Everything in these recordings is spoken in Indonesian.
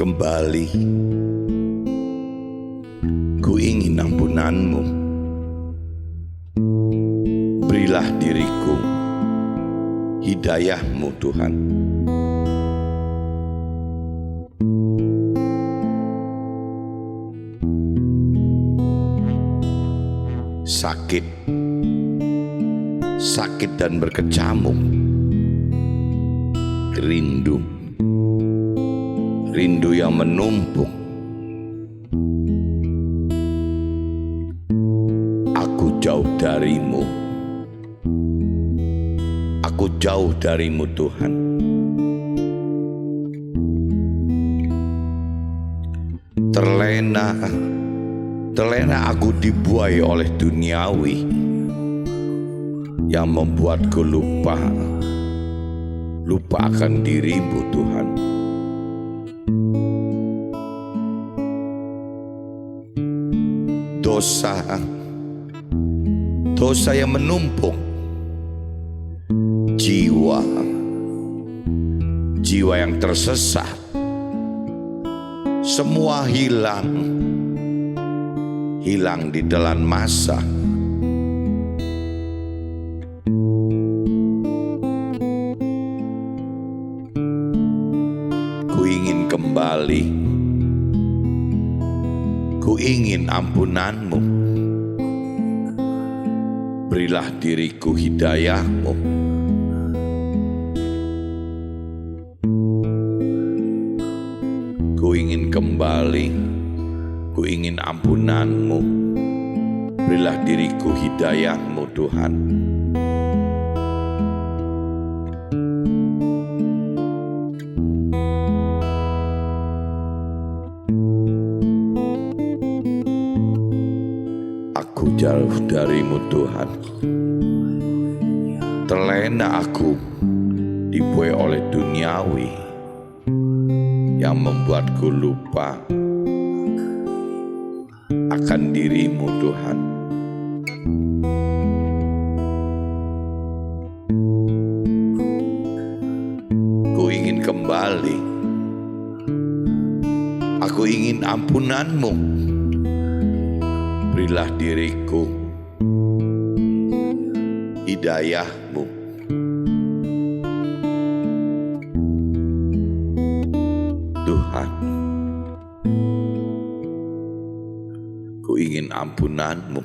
kembali, ku ingin ampunanmu. Berilah diriku hidayahmu Tuhan. Sakit dan berkecamuk, rindu yang menumpuk. Aku jauh darimu, Tuhan. Terlena aku dibuai oleh duniawi yang membuatku lupa akan dirimu Tuhan. Dosa yang menumpuk, jiwa yang tersesat, semua hilang di telan masa. Ku ingin kembali, ku ingin ampunanmu. Berilah diriku hidayahmu. Ku ingin kembali, ku ingin ampunanmu. Berilah diriku hidayahmu Tuhan. Aku jauh darimu Tuhan. Terlena aku dibuai oleh duniawi yang membuatku lupa akan dirimu Tuhan. Ku ingin kembali, aku ingin ampunanmu. Berilah diriku hidayahmu. Tuhan, ku ingin ampunanmu.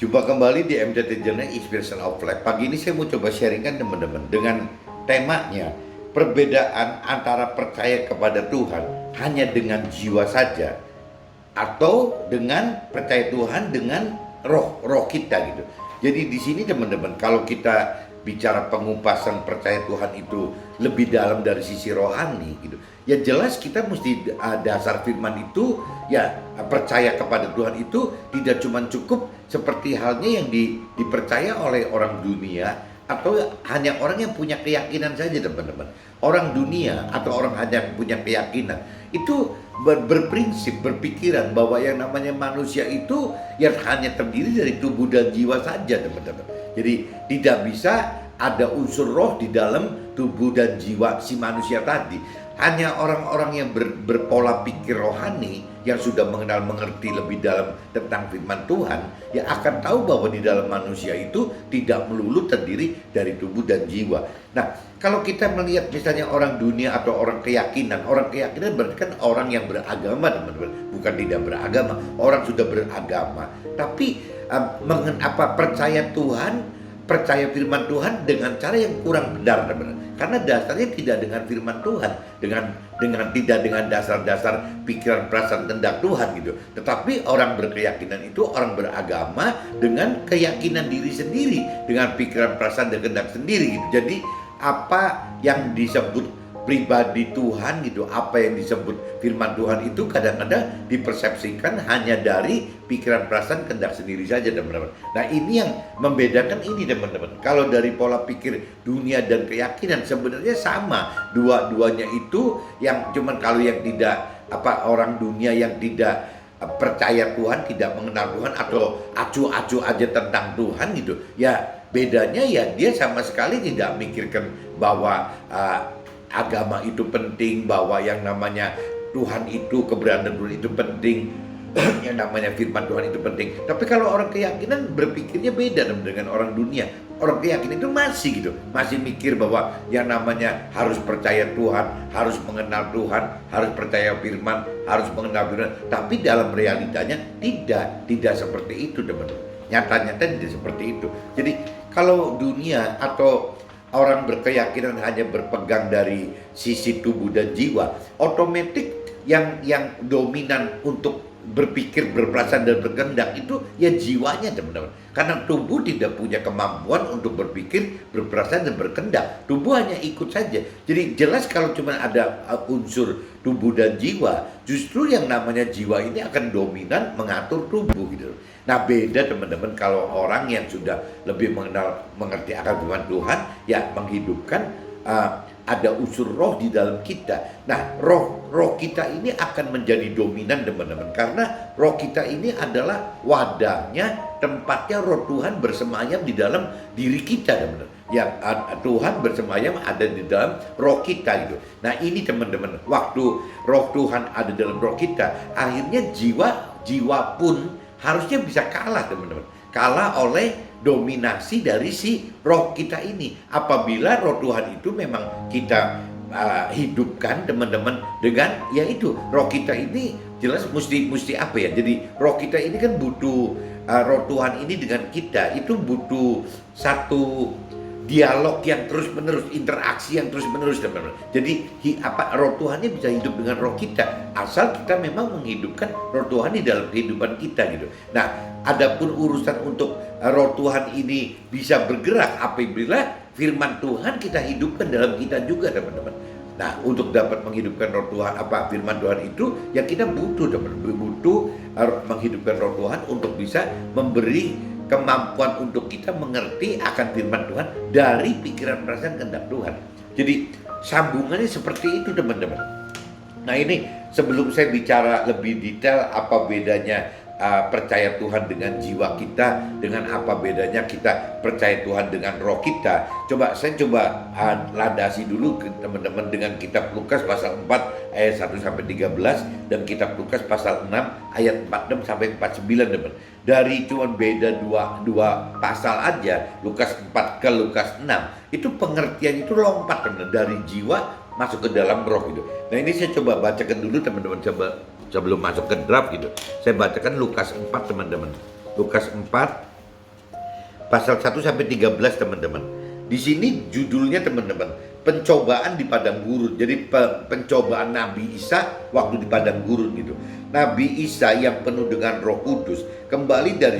Jumpa kembali di MCT Journey Inspiration of Life. Pagi ini saya mau coba sharingkan teman-teman dengan temanya perbedaan antara percaya kepada Tuhan hanya dengan jiwa saja atau dengan percaya Tuhan dengan roh kita gitu. Jadi di sini teman-teman, kalau kita bicara pengupasan percaya Tuhan itu lebih dalam dari sisi rohani gitu, ya jelas kita mesti dasar firman itu ya percaya kepada Tuhan itu tidak cuma cukup seperti halnya yang dipercaya oleh orang dunia atau hanya orang yang punya keyakinan saja teman-teman. Orang dunia atau orang hanya punya keyakinan itu berprinsip, berpikiran bahwa yang namanya manusia itu yang hanya terdiri dari tubuh dan jiwa saja teman-teman. Jadi tidak bisa ada unsur roh di dalam tubuh dan jiwa si manusia tadi. Hanya orang-orang yang berpola pikir rohani yang sudah mengerti lebih dalam tentang firman Tuhan yang akan tahu bahwa di dalam manusia itu tidak melulu terdiri dari tubuh dan jiwa. Nah, kalau kita melihat misalnya orang dunia atau orang keyakinan berarti kan orang yang beragama teman-teman, bukan tidak beragama, orang sudah beragama. Tapi percaya Tuhan, percaya firman Tuhan dengan cara yang kurang benar teman-teman. Karena dasarnya tidak dengan firman Tuhan, tidak dengan dasar-dasar pikiran perasaan kehendak Tuhan gitu. Tetapi orang berkeyakinan itu orang beragama dengan keyakinan diri sendiri, dengan pikiran perasaan dan kehendak sendiri gitu. Jadi apa yang disebut pribadi Tuhan gitu, apa yang disebut firman Tuhan itu kadang-kadang dipersepsikan hanya dari pikiran perasaan kehendak sendiri saja teman-teman. Nah ini yang membedakan ini teman-teman. Kalau dari pola pikir dunia dan keyakinan sebenarnya sama, dua-duanya itu yang cuman kalau yang tidak orang dunia yang tidak percaya Tuhan, tidak mengenal Tuhan, atau acu-acu aja tentang Tuhan gitu. Ya bedanya ya dia sama sekali tidak mikirkan bahwa agama itu penting, bahwa yang namanya Tuhan itu, keberadaan Tuhan itu penting, yang namanya firman Tuhan itu penting. Tapi kalau orang keyakinan berpikirnya beda dengan orang dunia. Orang keyakinan itu masih gitu, masih mikir bahwa yang namanya harus percaya Tuhan, harus mengenal Tuhan, harus percaya firman, harus mengenal firman. Tapi dalam realitanya tidak seperti itu, teman-teman. Nyata-nyata tidak seperti itu. Jadi kalau dunia atau orang berkeyakinan hanya berpegang dari sisi tubuh dan jiwa, otomatis yang dominan untuk berpikir, berperasaan dan berkehendak itu ya jiwanya, teman-teman. Karena tubuh tidak punya kemampuan untuk berpikir, berperasaan dan berkehendak. Tubuh hanya ikut saja. Jadi jelas kalau cuma ada unsur tubuh dan jiwa, justru yang namanya jiwa ini akan dominan mengatur tubuh gitu. Nah beda, teman-teman, kalau orang yang sudah lebih mengerti akan firman Tuhan, ya menghidupkan ada unsur roh di dalam kita. Nah, roh kita ini akan menjadi dominan, teman-teman, karena roh kita ini adalah wadahnya, tempatnya roh Tuhan bersemayam di dalam diri kita, teman-teman. Yang Tuhan bersemayam ada di dalam roh kita gitu. Nah, ini teman-teman, waktu roh Tuhan ada dalam roh kita, akhirnya jiwa pun harusnya bisa kalah, teman-teman. Kalah oleh dominasi dari si roh kita ini. Apabila roh Tuhan itu memang kita hidupkan, teman-teman, dengan yaitu roh kita ini jelas mesti apa ya. Jadi roh kita ini kan butuh roh Tuhan ini dengan kita itu butuh satu dialog yang terus-menerus, interaksi yang terus-menerus, teman-teman. Jadi roh Tuhannya bisa hidup dengan roh kita, asal kita memang menghidupkan roh Tuhan di dalam kehidupan kita gitu. Nah, adapun urusan untuk roh Tuhan ini bisa bergerak apabila firman Tuhan kita hidupkan dalam kita juga, teman-teman. Nah, untuk dapat menghidupkan roh Tuhan, firman Tuhan itu, ya kita butuh, teman-teman, butuh menghidupkan roh Tuhan untuk bisa memberi kemampuan untuk kita mengerti akan firman Tuhan dari pikiran, perasaan, kehendak Tuhan. Jadi sambungannya seperti itu, teman-teman. Nah ini sebelum saya bicara lebih detail apa bedanya percaya Tuhan dengan jiwa kita, dengan apa bedanya kita percaya Tuhan dengan roh kita, saya coba landasi dulu ke teman-teman dengan kitab Lukas pasal 4 ayat 1 sampai 13 dan kitab Lukas pasal 6 ayat 46 sampai 49, teman. Dari cuma beda dua pasal aja, Lukas 4 ke Lukas 6, itu pengertian itu lompat, teman, dari jiwa masuk ke dalam roh gitu. Nah ini saya coba bacakan dulu, teman-teman, sebelum masuk ke draft gitu. Saya bacakan Lukas 4, teman-teman. Lukas 4 pasal 1 sampai 13, teman-teman. Di sini judulnya, teman-teman, pencobaan di padang gurun. Jadi pencobaan Nabi Isa waktu di padang gurun gitu. Nabi Isa yang penuh dengan Roh Kudus kembali dari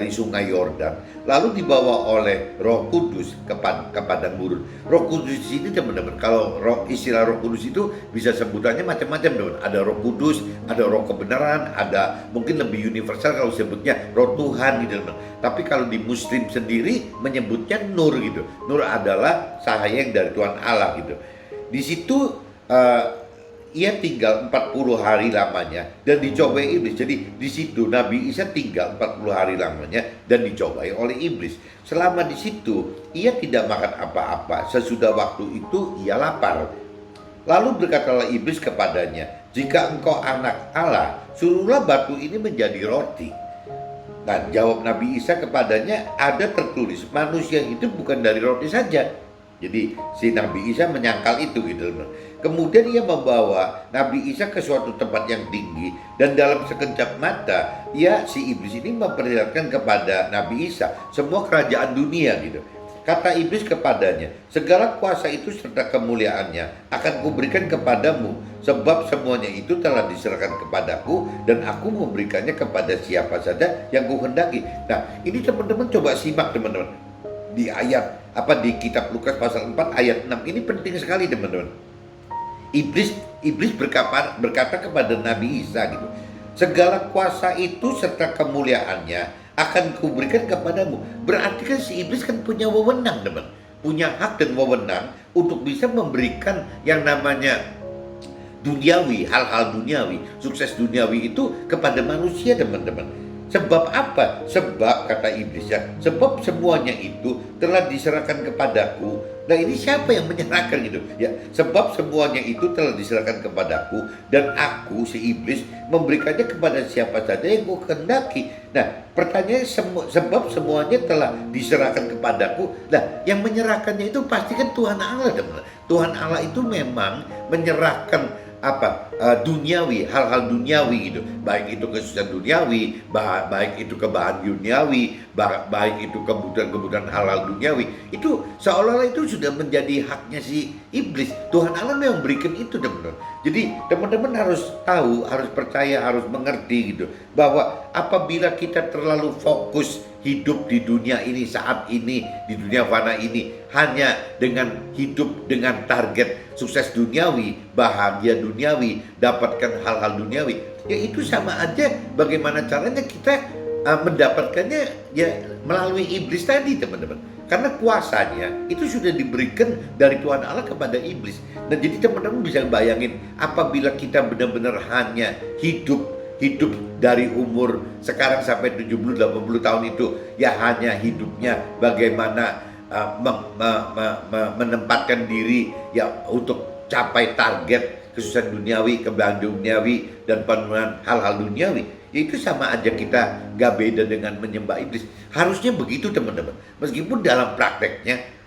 Sungai Yordan, lalu dibawa oleh Roh Kudus ke padang gurun. Roh Kudus ini, teman-teman, kalau istilah Roh Kudus itu bisa sebutannya macam-macam, teman. Ada Roh Kudus, ada Roh kebenaran, ada mungkin lebih universal kalau sebutnya Roh Tuhan gitu, teman. Tapi kalau di Muslim sendiri menyebutnya Nur gitu. Nur adalah cahaya yang dari Tuhan Allah gitu. Di situ ia tinggal 40 hari lamanya dan dicobai iblis. Jadi di situ Nabi Isa tinggal 40 hari lamanya dan dicobai oleh iblis. Selama di situ ia tidak makan apa-apa. Sesudah waktu itu ia lapar. Lalu berkatalah iblis kepadanya, "Jika engkau anak Allah, suruhlah batu ini menjadi roti." Nah, jawab Nabi Isa kepadanya, "Ada tertulis, manusia itu bukan dari roti saja." Jadi si Nabi Isa menyangkal itu gitu. Kemudian ia membawa Nabi Isa ke suatu tempat yang tinggi dan dalam sekejap mata si iblis ini memperlihatkan kepada Nabi Isa semua kerajaan dunia gitu. Kata iblis kepadanya, "Segala kuasa itu serta kemuliaannya akan kuberikan kepadamu, sebab semuanya itu telah diserahkan kepadaku dan aku memberikannya kepada siapa saja yang kuhendaki." Nah, ini teman-teman coba simak, teman-teman. Di di kitab Lukas pasal 4 ayat 6 ini penting sekali, teman-teman. Iblis berkata kepada Nabi Isa gitu, "Segala kuasa itu serta kemuliaannya akan kuberikan kepadamu." Berarti kan si iblis kan punya wewenang, teman. Punya hak dan wewenang untuk bisa memberikan yang namanya duniawi, hal-hal duniawi, sukses duniawi itu kepada manusia, teman-teman. Sebab apa? Sebab kata iblis ya, sebab semuanya itu telah diserahkan kepadaku. Nah ini siapa yang menyerahkan gitu? Ya, sebab semuanya itu telah diserahkan kepadaku dan aku si iblis memberikannya kepada siapa saja yang ku kehendaki. Nah, pertanyaannya sebab semuanya telah diserahkan kepadaku. Nah, yang menyerahkannya itu pasti kan Tuhan Allah, teman-teman. Tuhan Allah itu memang menyerahkan duniawi, hal-hal duniawi gitu, baik itu kesusahan duniawi, baik itu kebahan duniawi, baik itu kebutuhan-kebutuhan hal-hal duniawi, itu seolah-olah itu sudah menjadi haknya si iblis. Tuhan Allah memang berikan itu, teman-teman. Jadi teman-teman harus tahu, harus percaya, harus mengerti gitu, bahwa apabila kita terlalu fokus hidup di dunia ini saat ini, di dunia fana ini, hanya dengan hidup dengan target sukses duniawi, bahagia duniawi, dapatkan hal-hal duniawi, ya itu sama aja bagaimana caranya kita mendapatkannya ya melalui iblis tadi, teman-teman. Karena kuasanya itu sudah diberikan dari Tuhan Allah kepada iblis. Dan jadi teman-teman bisa bayangin, apabila kita benar-benar hanya hidup dari umur sekarang sampai 70-80 tahun itu ya hanya hidupnya bagaimana menempatkan diri ya untuk capai target kesusahan duniawi, kebahagiaan duniawi dan pemenuhan hal-hal duniawi, ya itu sama aja kita gak beda dengan menyembah iblis. Harusnya begitu, teman-teman. Meskipun dalam prakteknya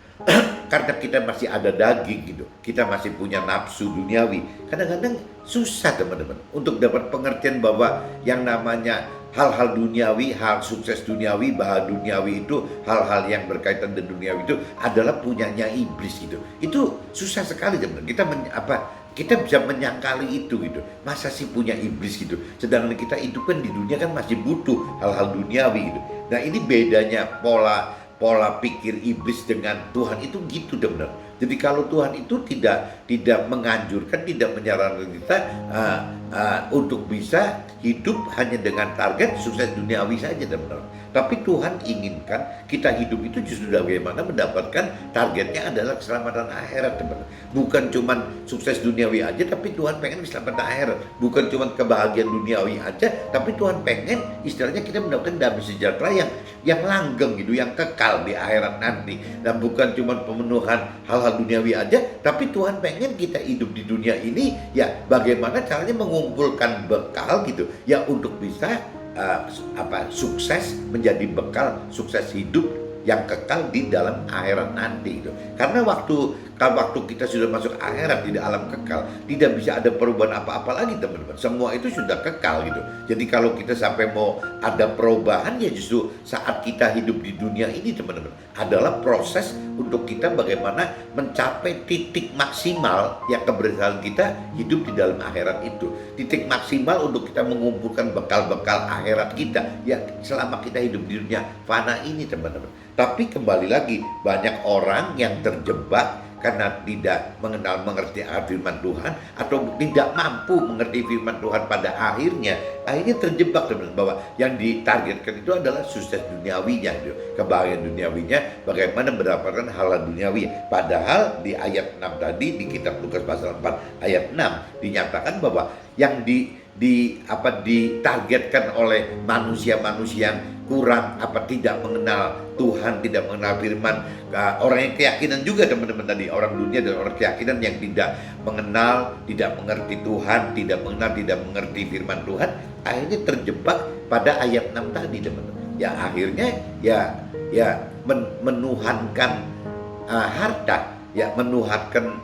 karena kita masih ada daging gitu, kita masih punya nafsu duniawi, kadang-kadang susah, teman-teman, untuk dapat pengertian bahwa yang namanya hal-hal duniawi, hal sukses duniawi, bahagia duniawi itu, hal-hal yang berkaitan dengan duniawi itu adalah punyanya iblis gitu. Itu susah sekali, teman-teman. Kita bisa menyangkali itu gitu. Masa sih punya iblis gitu? Sedangkan kita hidup kan di dunia kan masih butuh hal-hal duniawi gitu. Nah ini bedanya pola pikir iblis dengan Tuhan itu gitu, teman-teman. Jadi kalau Tuhan itu tidak menganjurkan, tidak menyarankan kita untuk bisa hidup hanya dengan target sukses duniawi saja, teman-teman. Tapi Tuhan inginkan kita hidup itu justru bagaimana mendapatkan targetnya adalah keselamatan akhirat, teman-teman. Bukan cuman sukses duniawi aja, tapi Tuhan pengen keselamatan akhirat. Bukan cuman kebahagiaan duniawi aja, tapi Tuhan pengen istilahnya kita mendapatkan damai sejahtera yang langgeng gitu, yang kekal di akhirat nanti. Dan bukan cuman pemenuhan hal-hal duniawi aja, tapi Tuhan pengen kita hidup di dunia ini ya bagaimana caranya mengumpulkan bekal gitu ya untuk bisa sukses, menjadi bekal sukses hidup yang kekal di dalam akhirat nanti gitu. Karena waktu kita sudah masuk akhirat di alam kekal, tidak bisa ada perubahan apa-apa lagi, teman-teman. Semua itu sudah kekal gitu. Jadi kalau kita sampai mau ada perubahan ya justru saat kita hidup di dunia ini, teman-teman, adalah proses untuk kita bagaimana mencapai titik maksimal yang keberhasilan kita hidup di dalam akhirat itu. Titik maksimal untuk kita mengumpulkan bekal-bekal akhirat kita ya selama kita hidup di dunia fana ini, teman-teman. Tapi kembali lagi, banyak orang yang terjebak karena tidak mengerti firman Tuhan atau tidak mampu mengerti firman Tuhan pada akhirnya terjebak, teman-teman, bahwa yang ditargetkan itu adalah sukses duniawinya, kebahagiaan duniawinya, bagaimana mendapatkan hal duniawi. Padahal di ayat 6 tadi di kitab Lukas pasal 4 ayat 6 dinyatakan bahwa yang ditargetkan oleh manusia-manusia yang kurang tidak mengenal Tuhan, tidak mengenal firman, orang yang keyakinan juga, teman-teman, tadi orang dunia dan orang keyakinan yang tidak mengenal, tidak mengerti Tuhan, tidak mengenal, tidak mengerti firman Tuhan, akhirnya terjebak pada ayat 6 tadi, teman-teman. Ya akhirnya ya menuhankan harta, ya menuhankan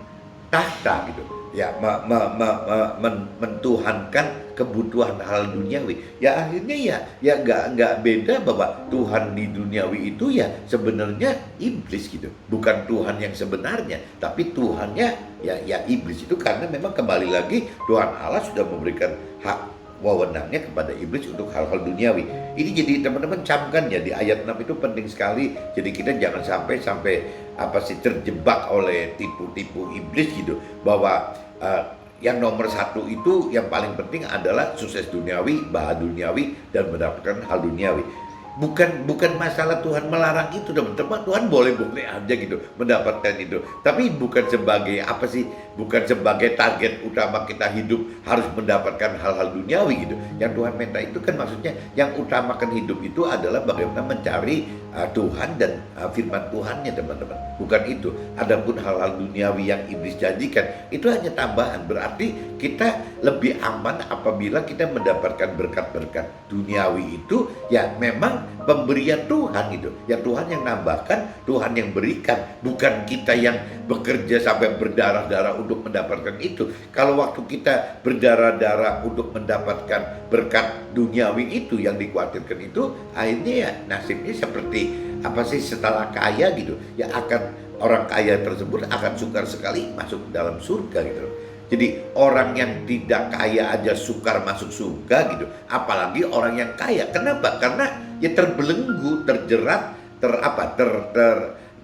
tahta gitu. Ya mentuhankan kebutuhan hal duniawi. Ya akhirnya ya nggak beda bahwa Tuhan di duniawi itu ya sebenarnya iblis gitu. Bukan Tuhan yang sebenarnya, tapi Tuhannya ya iblis itu, karena memang kembali lagi Tuhan Allah sudah memberikan hak wewenangnya kepada iblis untuk hal-hal duniawi. Ini jadi teman-teman camkan ya di ayat 6 itu penting sekali. Jadi kita jangan sampai terjebak oleh tipu-tipu iblis gitu, bahwa yang nomor satu itu yang paling penting adalah sukses duniawi, bahagia duniawi, dan mendapatkan hal duniawi. Bukan masalah Tuhan melarang itu, teman-teman. Tuhan boleh aja gitu mendapatkan itu, tapi bukan sebagai bukan sebagai target utama kita hidup harus mendapatkan hal-hal duniawi gitu. Yang Tuhan minta itu kan maksudnya yang utamakan hidup itu adalah bagaimana mencari Tuhan dan firman Tuhannya, teman-teman. Bukan itu. Adapun hal-hal duniawi yang iblis janjikan itu hanya tambahan. Berarti kita lebih aman apabila kita mendapatkan berkat-berkat duniawi itu ya memang pemberian Tuhan gitu. Ya Tuhan yang nambahkan, Tuhan yang berikan, bukan kita yang bekerja sampai berdarah-darah untuk mendapatkan itu. Kalau waktu kita berdarah-darah untuk mendapatkan berkat duniawi itu yang dikhawatirkan itu, akhirnya ya nasibnya seperti apa sih, setelah kaya gitu. Ya akan orang kaya tersebut akan sukar sekali masuk dalam surga gitu. Jadi orang yang tidak kaya aja sukar masuk surga gitu, apalagi orang yang kaya. Kenapa? Karena ya terbelenggu, terjerat,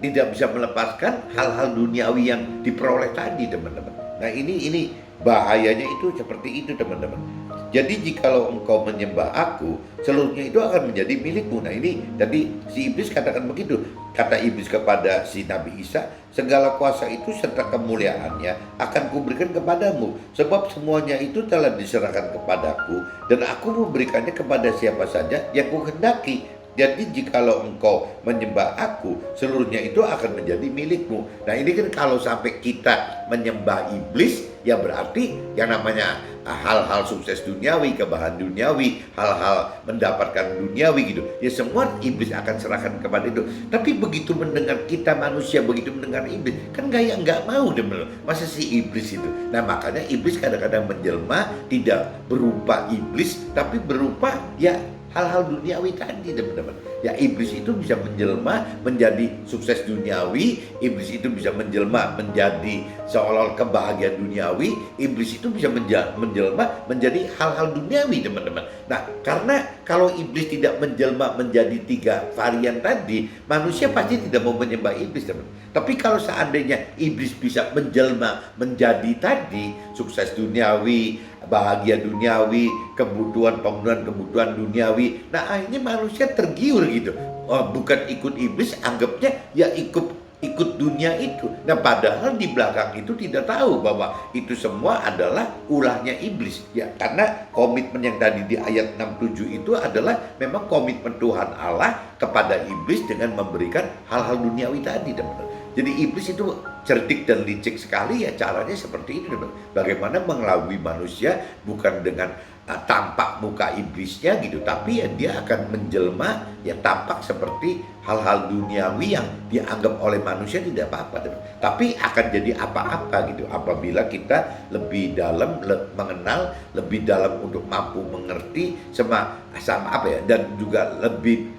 tidak bisa melepaskan hal-hal duniawi yang diperoleh tadi, teman-teman. Nah ini bahayanya itu seperti itu, teman-teman. Jadi jikalau engkau menyembah aku, seluruhnya itu akan menjadi milikmu. Nah ini tadi si iblis katakan begitu. Kata iblis kepada si Nabi Isa, segala kuasa itu serta kemuliaannya akan kuberikan kepadamu. Sebab semuanya itu telah diserahkan kepadaku, dan aku memberikannya kepada siapa saja yang kuhendaki. Jadi jikalau engkau menyembah aku, seluruhnya itu akan menjadi milikmu. Nah ini kan kalau sampai kita menyembah iblis, ya berarti yang namanya hal-hal sukses duniawi, kebahagiaan duniawi, hal-hal mendapatkan duniawi gitu, ya semua iblis akan serahkan kepada itu. Tapi begitu mendengar kita manusia, begitu mendengar iblis, kan nggak mau deh, masa si iblis itu. Nah makanya iblis kadang-kadang menjelma tidak berupa iblis, tapi berupa ya hal-hal duniawi tadi, teman-teman. Ya iblis itu bisa menjelma menjadi sukses duniawi, iblis itu bisa menjelma menjadi seolah-olah kebahagiaan duniawi, iblis itu bisa menjelma menjadi hal-hal duniawi, teman-teman. Nah, karena kalau iblis tidak menjelma menjadi 3 varian tadi, manusia pasti tidak mau menyembah iblis, teman. Tapi kalau seandainya iblis bisa menjelma menjadi tadi sukses duniawi, bahagia duniawi, pemenuhan kebutuhan duniawi, nah akhirnya manusia tergiur gitu. Bukan ikut iblis, anggapnya ya ikut dunia itu. Nah padahal di belakang itu tidak tahu bahwa itu semua adalah ulahnya iblis. Ya karena komitmen yang tadi di ayat 67 itu adalah memang komitmen Tuhan Allah kepada iblis dengan memberikan hal-hal duniawi tadi, teman-teman. Jadi iblis itu cerdik dan licik sekali, ya caranya seperti itu, teman. Bagaimana mengelabui manusia bukan dengan tampak muka iblisnya gitu, tapi ya dia akan menjelma ya tampak seperti hal-hal duniawi yang dianggap oleh manusia tidak apa-apa, teman. Tapi akan jadi apa-apa gitu apabila kita lebih dalam mengenal, lebih dalam untuk mampu mengerti sama apa ya, dan juga lebih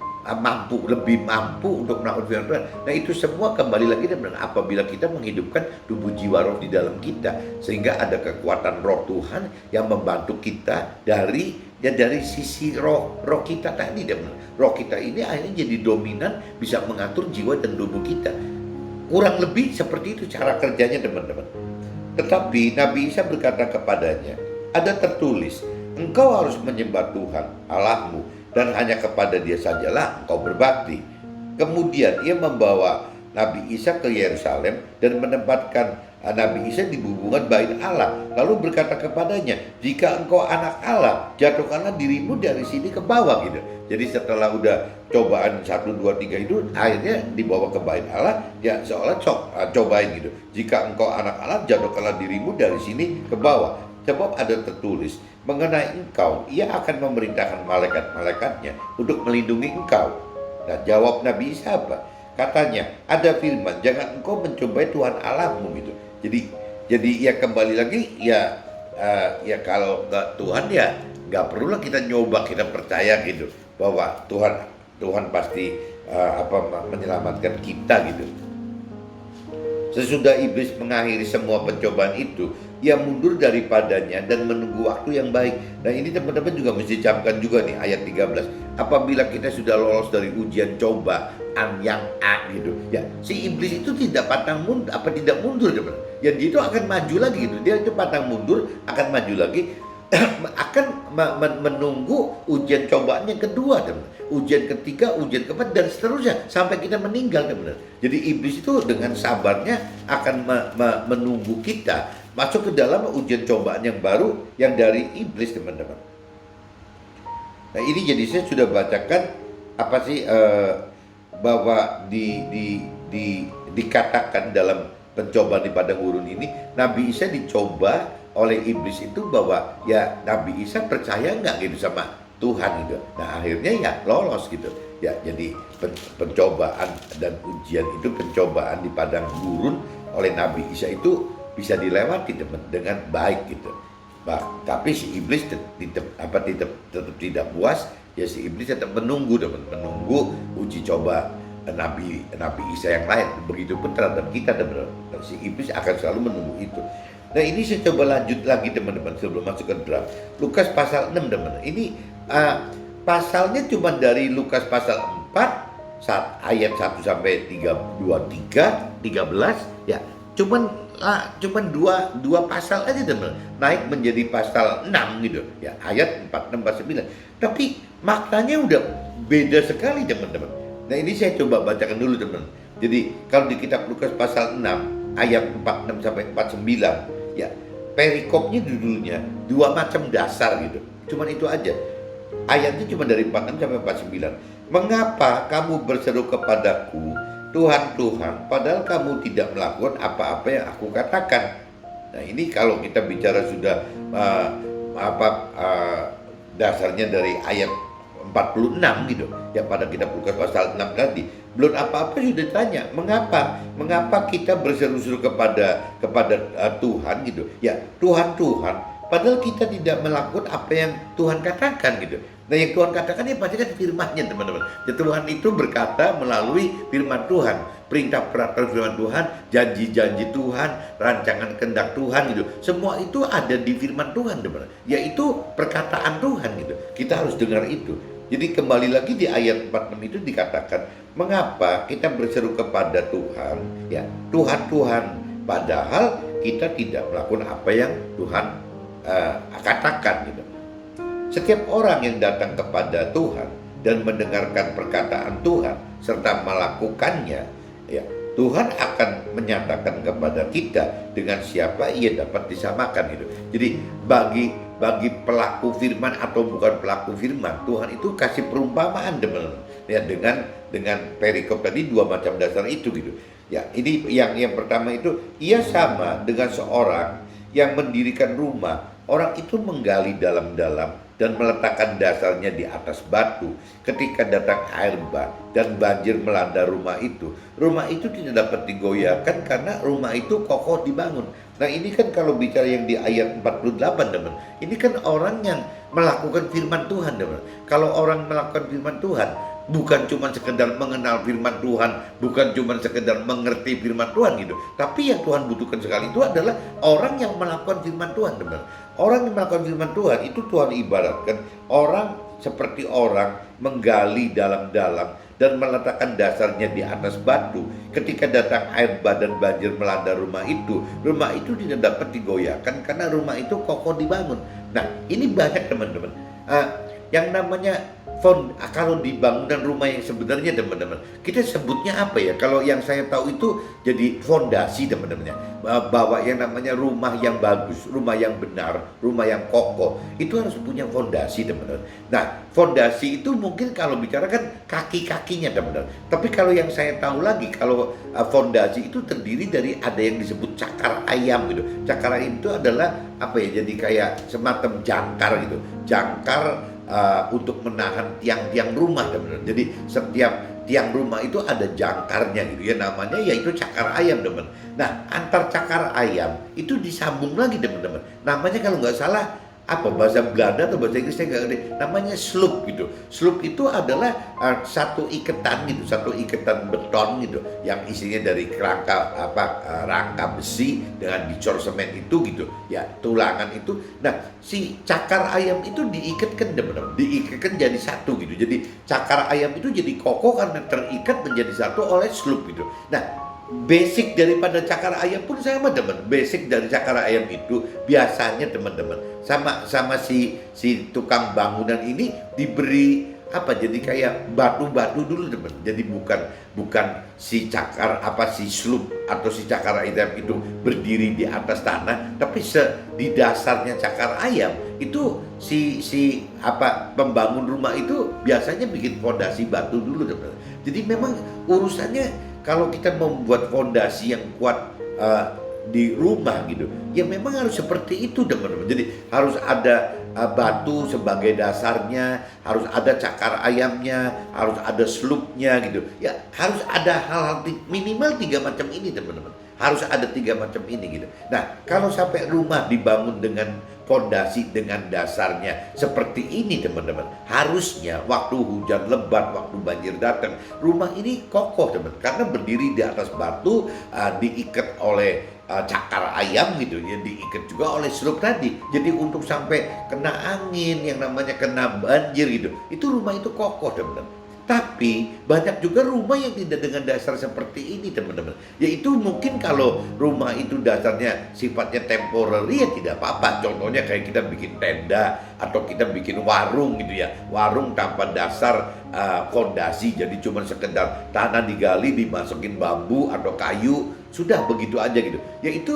mampu untuk melakukan firman Tuhan. Nah itu semua kembali lagi dan apabila kita menghidupkan tubuh jiwa roh di dalam kita, sehingga ada kekuatan roh Tuhan yang membantu kita dari sisi roh kita tadi, dan roh kita ini akhirnya jadi dominan, bisa mengatur jiwa dan tubuh kita. Kurang lebih seperti itu cara kerjanya, teman-teman. Tetapi Nabi Isa berkata kepadanya, ada tertulis, engkau harus menyembah Tuhan Allahmu, dan hanya kepada dia sajalah engkau berbakti. Kemudian ia membawa Nabi Isa ke Yerusalem dan menempatkan Nabi Isa di hubungan bait Allah. Lalu berkata kepadanya, jika engkau anak Allah, jatuhkanlah dirimu dari sini ke bawah gitu. Jadi setelah udah cobaan 1, 2, 3 itu akhirnya dibawa ke bait Allah, ya seolah cobain gitu. Jika engkau anak Allah, jatuhkanlah dirimu dari sini ke bawah. Sebab ada tertulis, mengenai engkau, ia akan memerintahkan malaikat-malaikatnya untuk melindungi engkau. Nah jawab Nabi Isa apa? Katanya, ada firman, jangan engkau mencobai Tuhan Allahmu gitu. Jadi ya kembali lagi ya kalau nggak Tuhan ya nggak perlulah kita nyoba, kita percaya gitu bahwa Tuhan pasti menyelamatkan kita gitu. Sesudah iblis mengakhiri semua pencobaan itu, ia mundur daripadanya dan menunggu waktu yang baik. Nah ini teman-teman juga mesti camkan juga nih ayat 13. Apabila kita sudah lolos dari ujian cobaan yang A gitu, ya si iblis itu tidak tidak mundur, teman. Ya dia itu akan maju lagi gitu. Dia itu pantang mundur, akan maju lagi, akan menunggu ujian cobaan yang kedua, teman. Ujian ketiga, ujian keempat, dan seterusnya sampai kita meninggal, teman. Jadi iblis itu dengan sabarnya akan menunggu kita masuk ke dalam ujian cobaan yang baru yang dari iblis, teman-teman. Nah, ini jadi saya sudah bacakan apa sih bahwa dikatakan dalam pencobaan di padang gurun ini, Nabi Isa dicoba oleh iblis itu bahwa ya Nabi Isa percaya nggak gitu sama Tuhan gitu. Nah, akhirnya ya lolos gitu. Ya, jadi pencobaan dan ujian itu, pencobaan di padang gurun oleh Nabi Isa itu bisa dilewati dengan baik gitu. Tapi si iblis tetap tidak puas, ya si iblis tetap menunggu uji coba Nabi Isa yang lain. Begitupun terhadap kita, si iblis akan selalu menunggu itu. Nah, ini saya coba lanjut lagi teman-teman sebelum masuk ke draft. Lukas pasal 6 teman-teman. Ini pasalnya cuma dari Lukas pasal 4 ayat 1 sampai 13 ya. Cuman dua pasal aja teman, naik menjadi pasal 6 gitu ya, ayat 4, 6, 9. Tapi maknanya udah beda sekali teman-teman. Nah, ini saya coba bacakan dulu teman. Jadi kalau di kitab Lukas pasal 6 ayat 46 sampai 49 ya, perikopnya judulnya dua macam dasar gitu. Cuman itu aja. Ayatnya cuma dari 46 sampai 49. Mengapa kamu berseru kepadaku, Tuhan, Tuhan, padahal kamu tidak melakukan apa-apa yang aku katakan. Nah, ini kalau kita bicara sudah dasarnya dari ayat 46 gitu ya, pada kitab Lukas pasal 6 tadi. Belum apa-apa sudah ditanya, mengapa kita berseru-seru kepada Tuhan gitu ya, Tuhan, padahal kita tidak melakukan apa yang Tuhan katakan gitu. Nah, yang Tuhan katakan ya pasti kan firman-Nya teman-teman. Ya, Tuhan itu berkata melalui firman Tuhan, perintah peraturan firman Tuhan, janji-janji Tuhan, rancangan kehendak Tuhan gitu. Semua itu ada di firman Tuhan teman-teman. Yaitu perkataan Tuhan gitu. Kita harus dengar itu. Jadi kembali lagi di ayat 46 itu dikatakan, mengapa kita berseru kepada Tuhan ya, Tuhan, padahal kita tidak melakukan apa yang Tuhan katakan gitu. Setiap orang yang datang kepada Tuhan dan mendengarkan perkataan Tuhan serta melakukannya, ya, Tuhan akan menyatakan kepada kita dengan siapa ia dapat disamakan gitu. Jadi bagi pelaku firman atau bukan pelaku firman, Tuhan itu kasih perumpamaan teman-teman. Ya, dengan perikop tadi dua macam dasar itu gitu. Ya, ini yang pertama itu, ia sama dengan seorang yang mendirikan rumah. Orang itu menggali dalam-dalam dan meletakkan dasarnya di atas batu. Ketika datang air bah dan banjir melanda rumah itu tidak dapat digoyahkan karena rumah itu kokoh dibangun. Nah, ini kan kalau bicara yang di ayat 48 teman, ini kan orang yang melakukan firman Tuhan teman. Kalau orang melakukan firman Tuhan, bukan cuma sekedar mengenal firman Tuhan, bukan cuma sekedar mengerti firman Tuhan gitu. Tapi yang Tuhan butuhkan sekali itu adalah orang yang melakukan firman Tuhan teman. Orang yang melakukan firman Tuhan itu Tuhan ibaratkan orang seperti orang menggali dalam-dalam dan meletakkan dasarnya di atas batu. Ketika datang air bah dan banjir melanda rumah itu tidak dapat digoyahkan karena rumah itu kokoh dibangun. Nah, ini banyak teman-teman. Yang namanya kalau di bangunan rumah yang sebenarnya teman-teman, kita sebutnya apa ya? Kalau yang saya tahu itu jadi fondasi teman-teman, bahwa yang namanya rumah yang bagus, rumah yang benar, rumah yang kokoh itu harus punya fondasi teman-teman. Nah, fondasi itu mungkin kalau bicara kan kaki-kakinya teman-teman. Tapi kalau yang saya tahu lagi, kalau fondasi itu terdiri dari ada yang disebut cakar ayam gitu. Cakar ayam itu adalah apa ya? Jadi kayak semacam jangkar gitu, jangkar untuk menahan tiang-tiang rumah teman-teman. Jadi setiap tiang rumah itu ada jangkarnya gitu ya, namanya yaitu cakar ayam teman. Nah, antar cakar ayam itu disambung lagi teman-teman. Namanya kalau nggak salah apa bahasa Belanda atau bahasa Inggris saya nggak ngerti, namanya sloop gitu. Sloop itu adalah satu iketan beton gitu yang isinya dari rangka besi dengan dicor semen itu gitu ya, tulangan itu. Nah, si cakar ayam itu diikatkan teman-teman, diikatkan jadi satu gitu. Jadi cakar ayam itu jadi kokoh karena terikat menjadi satu oleh sloop gitu. Nah, basic daripada cakar ayam pun sama teman. Basic dari cakar ayam itu biasanya teman-teman sama si tukang bangunan ini diberi apa? Jadi kayak batu-batu dulu teman. Jadi bukan si cakar si slup atau si cakar ayam itu berdiri di atas tanah, tapi di dasarnya cakar ayam itu pembangun rumah itu biasanya bikin fondasi batu dulu teman. Jadi memang urusannya kalau kita membuat fondasi yang kuat di rumah gitu, ya memang harus seperti itu teman-teman. Jadi harus ada batu sebagai dasarnya, harus ada cakar ayamnya, harus ada slupnya gitu. Ya harus ada hal-hal minimal 3 macam ini teman-teman. Harus ada 3 macam ini gitu. Nah kalau sampai rumah dibangun dengan fondasi dengan dasarnya seperti ini teman-teman, harusnya waktu hujan lebat, waktu banjir datang, rumah ini kokoh teman, karena berdiri di atas batu, diikat oleh cakar ayam gitu ya, diikat juga oleh slup tadi. Jadi untuk sampai kena angin, yang namanya kena banjir gitu, itu rumah itu kokoh teman-teman. Tapi banyak juga rumah yang tidak dengan dasar seperti ini teman-teman. Yaitu mungkin kalau rumah itu dasarnya sifatnya temporary ya tidak apa-apa. Contohnya kayak kita bikin tenda atau kita bikin warung gitu ya. Warung tanpa dasar fondasi, jadi cuma sekedar tanah digali, dimasukin bambu atau kayu, sudah begitu aja gitu. Yaitu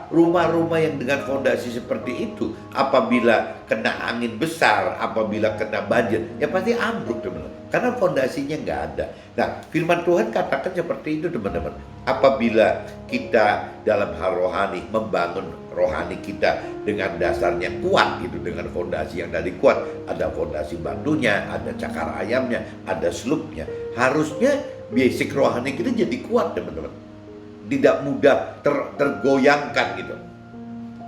rumah-rumah yang dengan fondasi seperti itu, apabila kena angin besar, apabila kena banjir, ya pasti ambruk teman-teman, karena fondasinya nggak ada. Nah firman Tuhan katakan seperti itu teman-teman. Apabila kita dalam hal rohani membangun rohani kita dengan dasarnya kuat gitu, dengan fondasi yang tadi kuat, ada fondasi batunya, ada cakar ayamnya, ada slupnya, harusnya basic rohani kita jadi kuat teman-teman, tidak mudah tergoyangkan gitu.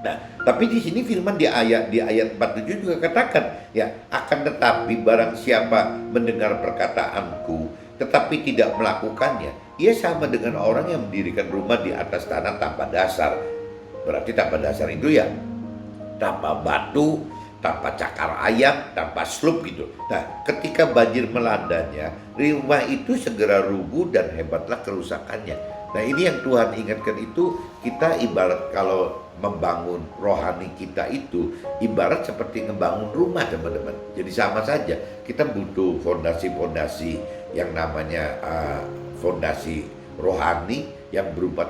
Nah, tapi di sini firman di ayat 47 juga katakan, ya, akan tetapi barang siapa mendengar perkataanku tetapi tidak melakukannya, ia sama dengan orang yang mendirikan rumah di atas tanah tanpa dasar. Berarti tanpa dasar itu ya tanpa batu, tanpa cakar ayam, tanpa slup gitu. Nah, ketika banjir melandanya, rumah itu segera rubuh dan hebatlah kerusakannya. Nah, ini yang Tuhan ingatkan itu, kita ibarat kalau membangun rohani kita itu ibarat seperti ngebangun rumah teman-teman. Jadi sama saja, kita butuh fondasi-fondasi yang namanya fondasi rohani yang berupa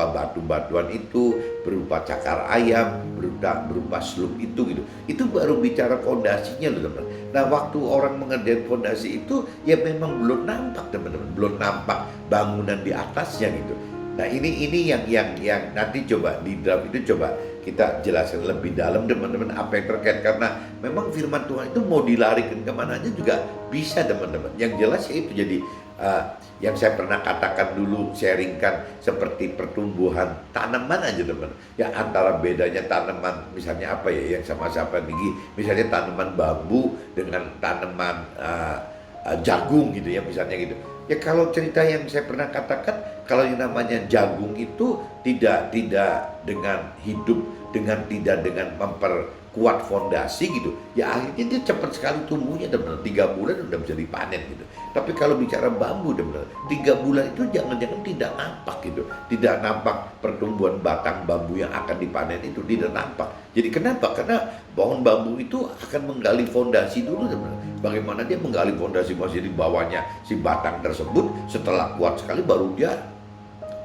batu-batuan itu, berupa cakar ayam, berupa slup itu gitu. Itu baru bicara fondasinya loh teman. Nah waktu orang mengerjakan fondasi itu ya memang belum nampak teman-teman, belum nampak bangunan di atasnya gitu. Nah ini yang nanti coba di draft itu coba kita jelaskan lebih dalam teman-teman apa yang terkait, karena memang firman Tuhan itu mau dilarikan kemana aja juga bisa teman-teman. Yang jelas ya itu jadi yang saya pernah katakan dulu, sharingkan seperti pertumbuhan tanaman aja teman. Ya antara bedanya tanaman misalnya apa ya yang sama-sama tinggi, misalnya tanaman bambu dengan tanaman jagung gitu ya misalnya gitu. Ya kalau cerita yang saya pernah katakan, kalau yang namanya jagung itu tidak dengan hidup, tidak dengan memperkuat fondasi gitu, ya akhirnya dia cepat sekali tumbuhnya teman-teman. 3 bulan udah bisa dipanen gitu. Tapi kalau bicara bambu teman-teman, 3 bulan itu jangan-jangan tidak nampak gitu, tidak nampak pertumbuhan batang bambu yang akan dipanen itu, tidak nampak. Jadi kenapa? Karena pohon bambu itu akan menggali fondasi dulu teman-teman. Bagaimana dia menggali fondasi masih di bawahnya si batang tersebut, setelah kuat sekali baru dia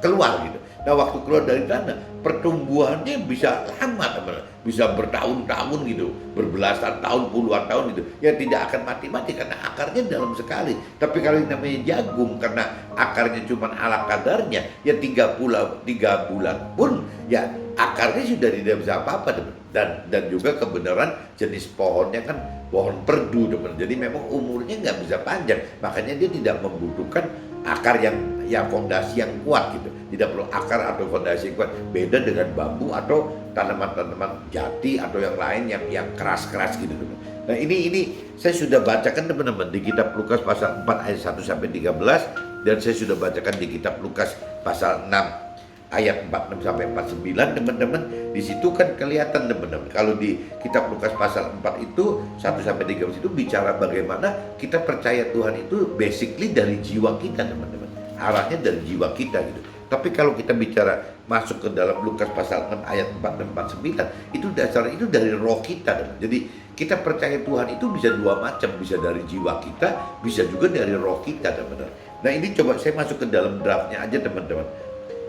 keluar gitu. Nah waktu keluar dari tanah, pertumbuhannya bisa lama teman-teman, bisa bertahun-tahun gitu, berbelasan tahun, puluhan tahun gitu. Ya tidak akan mati-mati karena akarnya dalam sekali. Tapi kalau yang namanya jagung, karena akarnya cuma ala kadarnya, ya 3 bulan pun ya akarnya sudah tidak bisa apa-apa teman. Dan juga kebenaran jenis pohonnya kan pohon perdu teman. Jadi memang umurnya nggak bisa panjang, makanya dia tidak membutuhkan akar yang fondasi yang kuat gitu. Tidak perlu akar atau fondasi yang kuat. Beda dengan bambu atau tanaman-tanaman jati atau yang lain yang keras-keras gitu teman. Nah ini saya sudah bacakan teman-teman di kitab Lukas pasal 4 ayat 1 sampai 13, dan saya sudah bacakan di kitab Lukas pasal 6 ayat 46 sampai 49 teman-teman. Di situ kan kelihatan teman-teman, kalau di kitab Lukas pasal 4 itu 1 sampai 13 itu bicara bagaimana kita percaya Tuhan itu basically dari jiwa kita teman-teman. Arahnya dari jiwa kita gitu. Tapi kalau kita bicara masuk ke dalam Lukas pasal 6 ayat 4 dan 49, itu dasar itu dari roh kita. Jadi kita percaya Tuhan itu bisa dua macam, bisa dari jiwa kita, bisa juga dari roh kita, teman-teman. Nah, ini coba saya masuk ke dalam draftnya aja, teman-teman.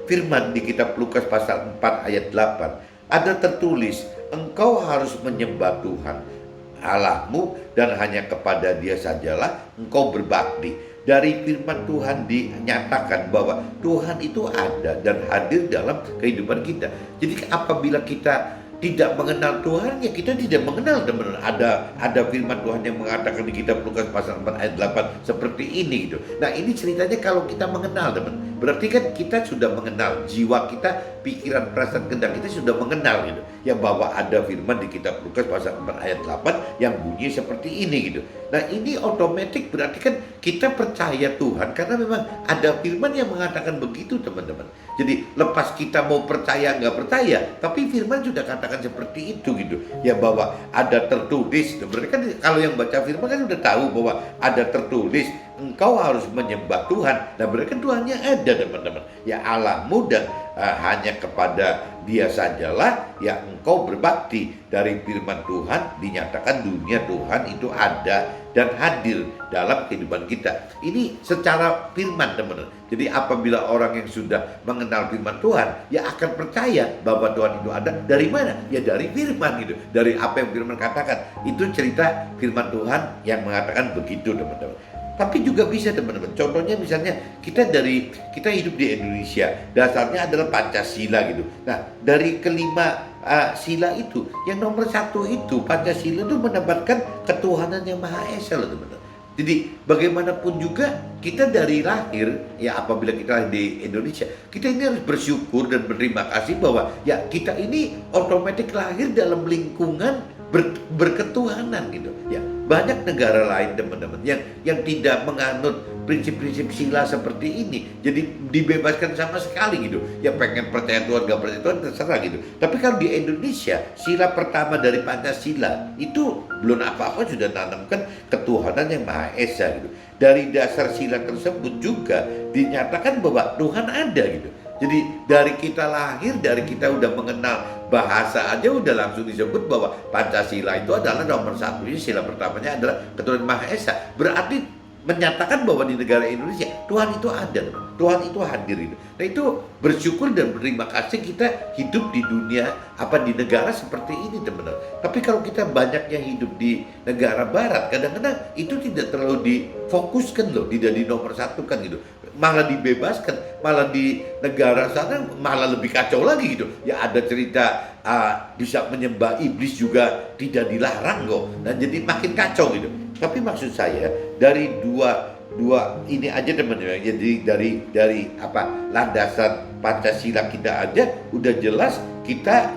Firman di kitab Lukas pasal 4 ayat 8, ada tertulis, engkau harus menyembah Tuhan Allahmu dan hanya kepada Dia sajalah engkau berbakti. Dari firman Tuhan dinyatakan bahwa Tuhan itu ada dan hadir dalam kehidupan kita. Jadi apabila kita tidak mengenal Tuhan, ya kita tidak mengenal, teman-teman. Ada firman Tuhan yang mengatakan di kitab Lukas pasal 4 ayat 8 seperti ini gitu. Nah, ini ceritanya kalau kita mengenal, teman. Berarti kan kita sudah mengenal, jiwa kita, pikiran, perasaan, kehendak kita sudah mengenal gitu. Ya, bahwa ada firman di kitab Lukas pasal 4 ayat 8 yang bunyi seperti ini gitu. Nah, ini otomatis berarti kan kita percaya Tuhan karena memang ada firman yang mengatakan begitu, teman-teman. Jadi lepas kita mau percaya nggak percaya, tapi firman sudah katakan seperti itu gitu. Ya, bahwa ada tertulis gitu. Berarti kan kalau yang baca firman kan sudah tahu bahwa ada tertulis engkau harus menyembah Tuhan. Nah, berarti kan Tuhannya ada, teman-teman. Ya, Allahmu dan hanya kepada Dia sajalah ya engkau berbakti. Dari firman Tuhan dinyatakan dunia Tuhan itu ada dan hadir dalam kehidupan kita. Ini secara firman, teman-teman. Jadi apabila orang yang sudah mengenal firman Tuhan, ya akan percaya bahwa Tuhan itu ada. Dari mana? Ya dari firman gitu. Dari apa yang firman katakan. Itu cerita firman Tuhan yang mengatakan begitu, teman-teman. Tapi juga bisa, teman-teman. Contohnya misalnya kita hidup di Indonesia, dasarnya adalah Pancasila gitu. Nah, dari kelima sila itu, yang nomor satu itu Pancasila itu menebarkan ketuhanan yang Maha Esa loh, teman-teman. Jadi bagaimanapun juga kita dari lahir, ya apabila kita lahir di Indonesia, kita ini harus bersyukur dan berterima kasih bahwa ya kita ini otomatis lahir dalam lingkungan berketuhanan gitu. Ya, banyak negara lain, teman-teman, yang tidak menganut prinsip-prinsip sila seperti ini. Jadi dibebaskan sama sekali gitu. Ya pengen percaya Tuhan, gak percaya Tuhan terserah gitu. Tapi kalau di Indonesia, sila pertama dari Pancasila itu belum apa-apa sudah tanamkan ketuhanan yang Maha Esa gitu. Dari dasar sila tersebut juga dinyatakan bahwa Tuhan ada gitu. Jadi dari kita lahir, dari kita udah mengenal bahasa aja udah langsung disebut bahwa Pancasila itu adalah nomor satu. Sila pertamanya adalah ketuhanan Maha Esa. Berarti menyatakan bahwa di negara Indonesia Tuhan itu ada, Tuhan itu hadir itu. Nah, itu bersyukur dan berterima kasih kita hidup di dunia di negara seperti ini, teman-teman. Tapi kalau kita banyaknya hidup di negara barat, kadang-kadang itu tidak terlalu difokuskan loh, tidak dinomorsatukan gitu. Malah dibebaskan, malah di negara sana malah lebih kacau lagi gitu. Ya ada cerita bisa menyembah iblis juga tidak dilarang kok. Nah, jadi makin kacau gitu. Tapi maksud saya dari dua ini aja, teman-teman. Jadi dari landasan Pancasila kita aja udah jelas kita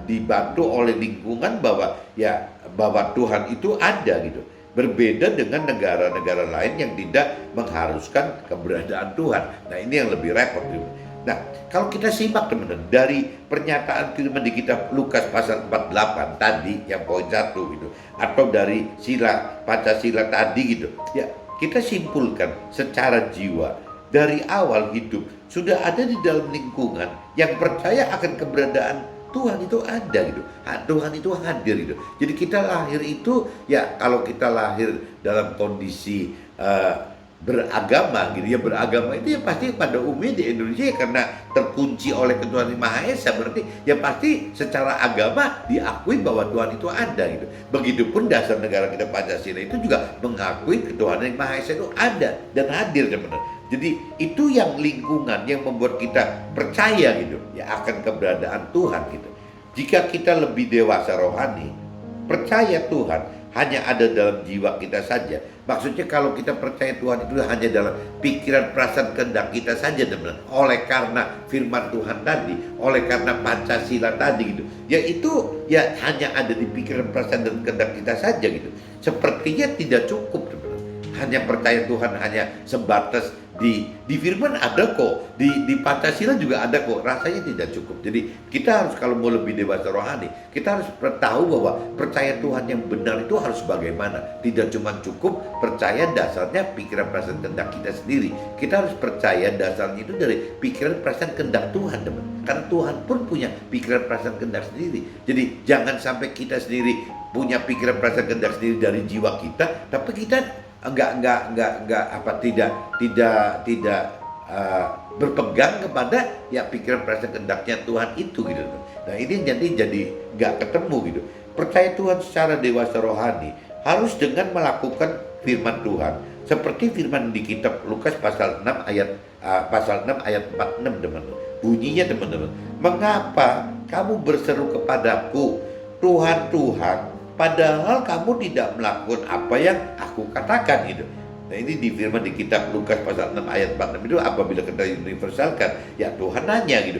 dibantu oleh lingkungan bahwa Tuhan itu ada gitu. Berbeda dengan negara-negara lain yang tidak mengharuskan keberadaan Tuhan. Nah, ini yang lebih repot. Nah, kalau kita simak, teman-teman, dari pernyataan firman di kitab Lukas pasal 48 tadi, yang poin 1 gitu, atau dari sila Pancasila tadi gitu, ya kita simpulkan secara jiwa dari awal hidup sudah ada di dalam lingkungan yang percaya akan keberadaan Tuhan itu ada gitu. Tuhan itu hadir gitu. Jadi kita lahir itu ya kalau kita lahir dalam kondisi beragama gitu ya, beragama itu ya pasti pada umumnya di Indonesia ya karena terkunci oleh ketuhanan Maha Esa, berarti ya pasti secara agama diakui bahwa Tuhan itu ada gitu. Begitupun dasar negara kita Pancasila itu juga mengakui ketuhanan Maha Esa itu ada dan hadir, teman-teman. Jadi itu yang lingkungan yang membuat kita percaya gitu ya akan keberadaan Tuhan gitu. Jika kita lebih dewasa rohani, percaya Tuhan hanya ada dalam jiwa kita saja. Maksudnya kalau kita percaya Tuhan itu hanya dalam pikiran, perasaan, kehendak kita saja, teman-teman. Oleh karena firman Tuhan tadi, oleh karena Pancasila tadi gitu. Ya itu ya hanya ada di pikiran, perasaan, dan kehendak kita saja gitu. Sepertinya tidak cukup, teman-teman. hanya percaya Tuhan hanya sebatas di firman ada kok, di Pancasila juga ada kok, rasanya tidak cukup. Jadi kita harus kalau mau lebih dewasa rohani, kita harus tahu bahwa percaya Tuhan yang benar itu harus bagaimana. Tidak cuma cukup percaya dasarnya pikiran perasaan kehendak kita sendiri. Kita harus percaya dasarnya itu dari pikiran perasaan kehendak Tuhan, teman. Karena Tuhan pun punya pikiran perasaan kehendak sendiri. Jadi jangan sampai kita sendiri punya pikiran perasaan kehendak sendiri dari jiwa kita, tapi kita tidak berpegang kepada ya pikiran perasaan kehendaknya Tuhan itu gitu. Nah ini jadi nggak ketemu gitu. Percaya Tuhan secara dewasa rohani harus dengan melakukan firman Tuhan seperti firman di kitab Lukas pasal 6 ayat 46 teman-teman. Bunyinya teman-teman, mengapa kamu berseru kepadaku Tuhan Tuhan, padahal kamu tidak melakukan apa yang aku katakan gitu. Nah ini di firman di kitab Lukas pasal 6 ayat 46 itu apabila kita universalkan, ya Tuhan nanya gitu,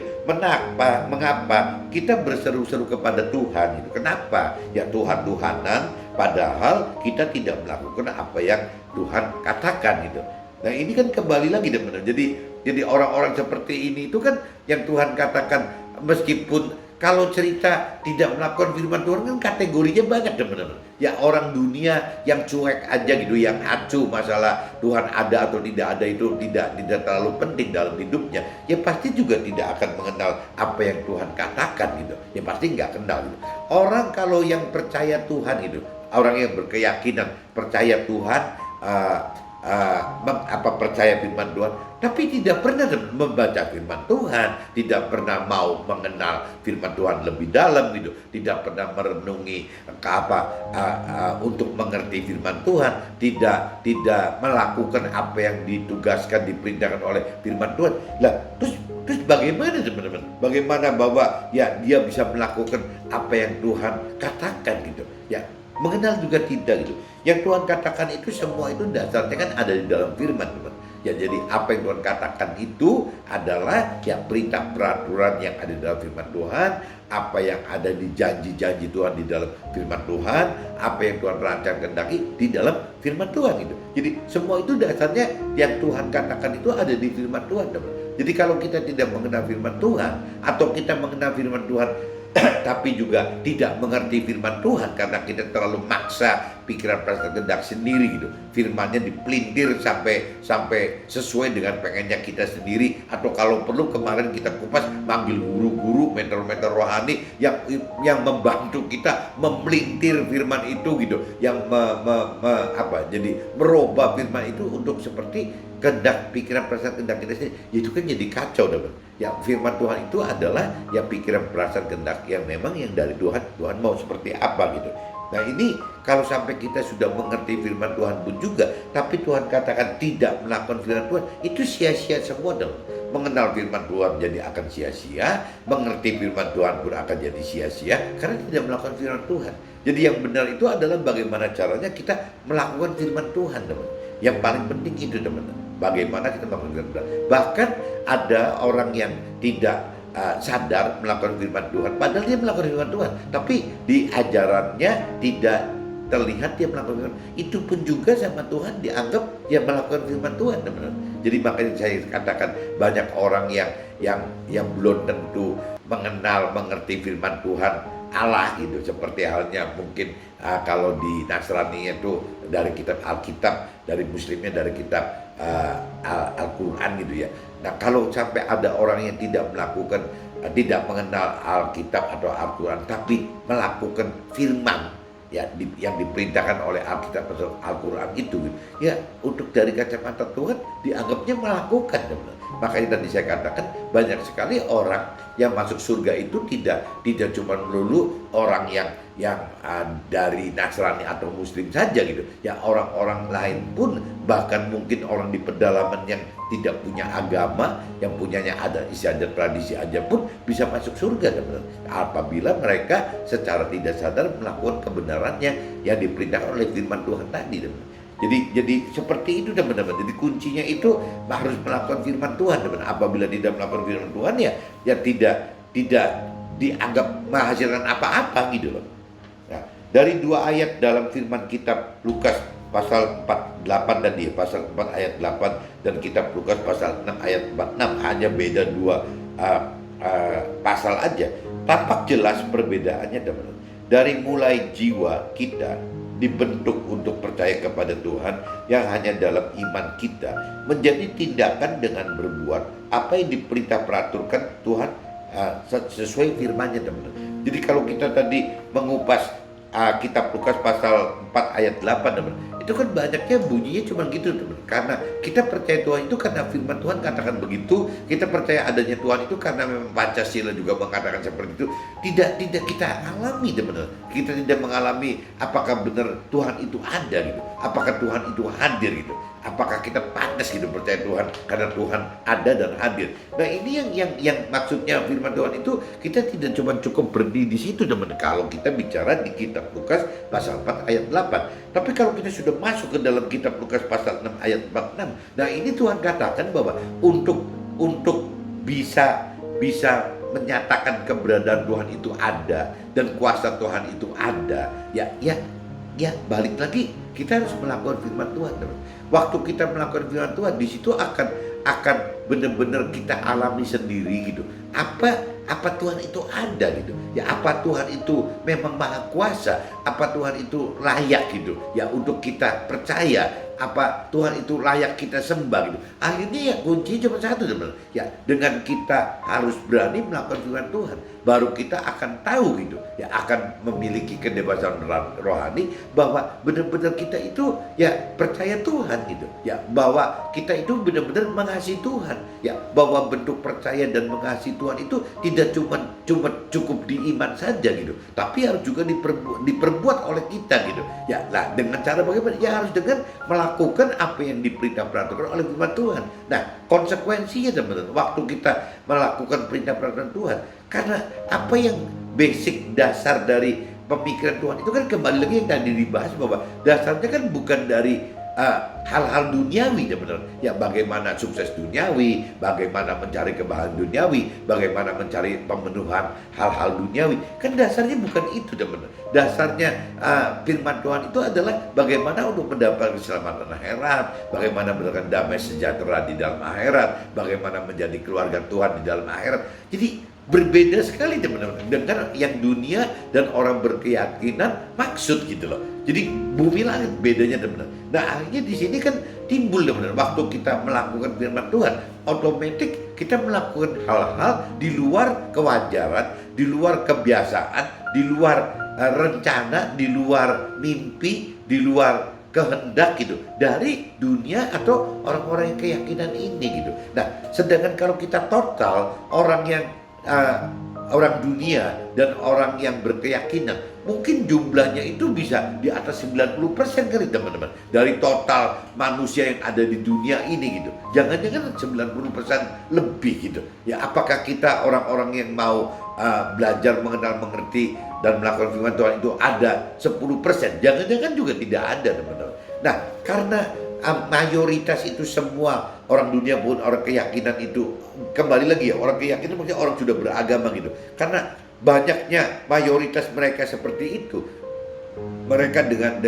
mengapa kita berseru-seru kepada Tuhan gitu. Kenapa? Ya Tuhan-Tuhanan padahal kita tidak melakukan apa yang Tuhan katakan gitu. Nah ini kan kembali lagi teman-teman. Jadi orang-orang seperti ini itu kan yang Tuhan katakan, meskipun kalau cerita tidak melakukan firman Tuhan kan kategorinya banyak teman-teman. Ya orang dunia yang cuek aja gitu, yang acuh masalah Tuhan ada atau tidak ada itu tidak terlalu penting dalam hidupnya. Ya pasti juga tidak akan mengenal apa yang Tuhan katakan gitu. Ya pasti nggak kenal gitu. Orang kalau yang percaya Tuhan itu, orang yang berkeyakinan percaya Tuhan, percaya firman Tuhan, tapi tidak pernah membaca firman Tuhan, tidak pernah mau mengenal firman Tuhan lebih dalam gitu, tidak pernah merenungi untuk mengerti firman Tuhan, tidak melakukan apa yang ditugaskan, diperintahkan oleh firman Tuhan. Lah, terus bagaimana teman-teman? Bagaimana bahwa ya dia bisa melakukan apa yang Tuhan katakan gitu? Ya, mengenal juga tidak gitu. Yang Tuhan katakan itu semua itu dasarnya kan ada di dalam firman, teman. Ya jadi apa yang Tuhan katakan itu adalah ya perintah peraturan yang ada di dalam firman Tuhan, apa yang ada di janji-janji Tuhan di dalam firman Tuhan, apa yang Tuhan rancang kehendaki di dalam firman Tuhan itu. Jadi semua itu dasarnya yang Tuhan katakan itu ada di firman Tuhan, teman. Jadi kalau kita tidak mengenal firman Tuhan atau kita mengenal firman Tuhan tapi juga tidak mengerti firman Tuhan karena kita terlalu maksa pikiran perasaan kehendak sendiri gitu. Firmannya dipelintir sampai sesuai dengan pengennya kita sendiri, atau kalau perlu kemarin kita kupas manggil guru-guru mentor-mentor rohani yang membantu kita memelintir firman itu gitu, yang jadi merubah firman itu untuk seperti kehendak pikiran perasaan kehendak kita sendiri. Itu kan jadi kacau teman. Ya firman Tuhan itu adalah ya pikiran perasaan kehendak yang memang yang dari Tuhan mau seperti apa gitu. Nah ini kalau sampai kita sudah mengerti firman Tuhan pun juga, tapi Tuhan katakan tidak melakukan firman Tuhan, itu sia-sia semua dong. Mengenal firman Tuhan jadi akan sia-sia, mengerti firman Tuhan pun akan jadi sia-sia karena tidak melakukan firman Tuhan. Jadi yang benar itu adalah bagaimana caranya kita melakukan firman Tuhan, teman. Yang paling penting itu, teman. Bagaimana kita melakukan firman Tuhan. Bahkan ada orang yang tidak sadar melakukan firman Tuhan, padahal dia melakukan firman Tuhan, tapi di ajarannya tidak terlihat dia melakukan firman. Itu pun juga sama Tuhan dianggap dia melakukan firman Tuhan, teman-teman. Jadi makanya saya katakan banyak orang yang belum tentu mengerti firman Tuhan Allah gitu. Seperti halnya mungkin kalau di Nasrani itu dari kitab Alkitab, dari Muslimnya dari kitab Al-Quran gitu ya. Nah kalau sampai ada orang yang tidak mengenal Alkitab atau Al-Quran, tapi melakukan firman ya yang diperintahkan oleh Alkitab atau Al-Quran itu ya, untuk dari kacamata Tuhan dianggapnya melakukan, teman. Makanya tadi saya katakan banyak sekali orang yang masuk surga itu tidak cuma melulu orang yang dari Nasrani atau Muslim saja gitu ya, orang-orang lain pun, bahkan mungkin orang di pedalaman yang tidak punya agama, yang punyanya adat istiadat tradisi aja pun bisa masuk surga, teman. Apabila mereka secara tidak sadar melakukan kebenarannya yang diperintahkan oleh firman Tuhan tadi, teman. Jadi seperti itu, teman-teman. Jadi kuncinya itu harus melakukan firman Tuhan, teman. Apabila tidak melakukan firman Tuhan ya tidak dianggap menghasilkan apa-apa gitu loh. Nah, dari 2 ayat dalam firman kitab Lukas pasal 48 tadi, pasal 4 ayat 8 dan kitab Lukas pasal 6 ayat 46, hanya beda dua pasal aja. Tampak jelas perbedaannya teman-teman. Dari mulai jiwa kita dibentuk untuk percaya kepada Tuhan yang hanya dalam iman kita menjadi tindakan dengan berbuat apa yang diperintah peraturkan Tuhan sesuai firman-Nya teman-teman. Jadi kalau kita tadi mengupas kitab Lukas pasal 4 ayat 8 teman, itu kan banyaknya bunyinya cuma gitu teman. Karena kita percaya Tuhan itu karena firman Tuhan katakan begitu, kita percaya adanya Tuhan itu karena memang Pancasila juga mengatakan seperti itu. Tidak kita alami teman. Kita tidak mengalami apakah benar Tuhan itu ada gitu, apakah Tuhan itu hadir gitu, apakah kita pantas gitu percaya Tuhan karena Tuhan ada dan hadir. Nah ini yang maksudnya firman Tuhan itu, kita tidak cuma cukup berhenti di situ teman. Kalau kita bicara di kitab Lukas pasal 4 ayat 8, tapi kalau kita sudah masuk ke dalam kitab Lukas pasal 6 ayat 46, nah ini Tuhan katakan bahwa untuk bisa menyatakan keberadaan Tuhan itu ada dan kuasa Tuhan itu ada, ya balik lagi kita harus melakukan firman Tuhan teman. Waktu kita melakukan firman Tuhan, di situ akan benar-benar kita alami sendiri gitu. Apa Tuhan itu ada gitu. Ya apa Tuhan itu memang maha kuasa, apa Tuhan itu layak gitu. Ya untuk kita percaya, apa Tuhan itu layak kita sembah gitu. Akhirnya ya kuncinya cuma satu teman. Ya dengan kita harus berani melakukan firman Tuhan, baru kita akan tahu gitu. Ya akan memiliki kebebasan rohani bahwa benar-benar kita itu ya percaya Tuhan gitu. Ya bahwa kita itu benar-benar mengasihi Tuhan. Ya bahwa bentuk percaya dan mengasihi Tuhan itu tidak cuma cukup di iman saja gitu, tapi harus juga diperbuat oleh kita gitu. Ya lah dengan cara bagaimana? Ya harus dengan melakukan apa yang diperintah peraturan oleh firman Tuhan. Nah konsekuensinya teman-teman, waktu kita melakukan perintah peraturan Tuhan, karena apa yang basic dasar dari pemikiran Tuhan itu kan kembali lagi yang tadi dibahas bahwa dasarnya kan bukan dari hal-hal duniawi teman-teman. Ya bagaimana sukses duniawi, bagaimana mencari kebahagiaan duniawi, bagaimana mencari pemenuhan hal-hal duniawi. Kan dasarnya bukan itu teman-teman. Dasarnya firman Tuhan itu adalah bagaimana untuk mendapatkan keselamatan akhirat, bagaimana mendapatkan damai sejahtera di dalam akhirat, bagaimana menjadi keluarga Tuhan di dalam akhirat. Jadi berbeda sekali teman-teman dengan yang dunia dan orang berkeyakinan maksud gitu loh. Jadi bumi langit bedanya teman-teman. Nah akhirnya di sini kan timbul teman-teman, waktu kita melakukan firman Tuhan, otomatis kita melakukan hal-hal di luar kewajaran, di luar kebiasaan, di luar rencana, di luar mimpi, di luar kehendak gitu dari dunia atau orang-orang yang keyakinan ini gitu. Nah sedangkan kalau kita total orang yang orang dunia dan orang yang berkeyakinan, mungkin jumlahnya itu bisa di atas 90% kali teman-teman dari total manusia yang ada di dunia ini gitu. Jangan-jangan 90% lebih gitu. Ya apakah kita orang-orang yang mau belajar mengenal, mengerti dan melakukan firman Tuhan itu ada 10%? Jangan-jangan juga tidak ada teman-teman. Nah karena mayoritas itu semua orang dunia pun orang keyakinan itu, kembali lagi ya orang keyakinan maksudnya orang sudah beragama gitu, karena banyaknya mayoritas mereka seperti itu, mereka dengan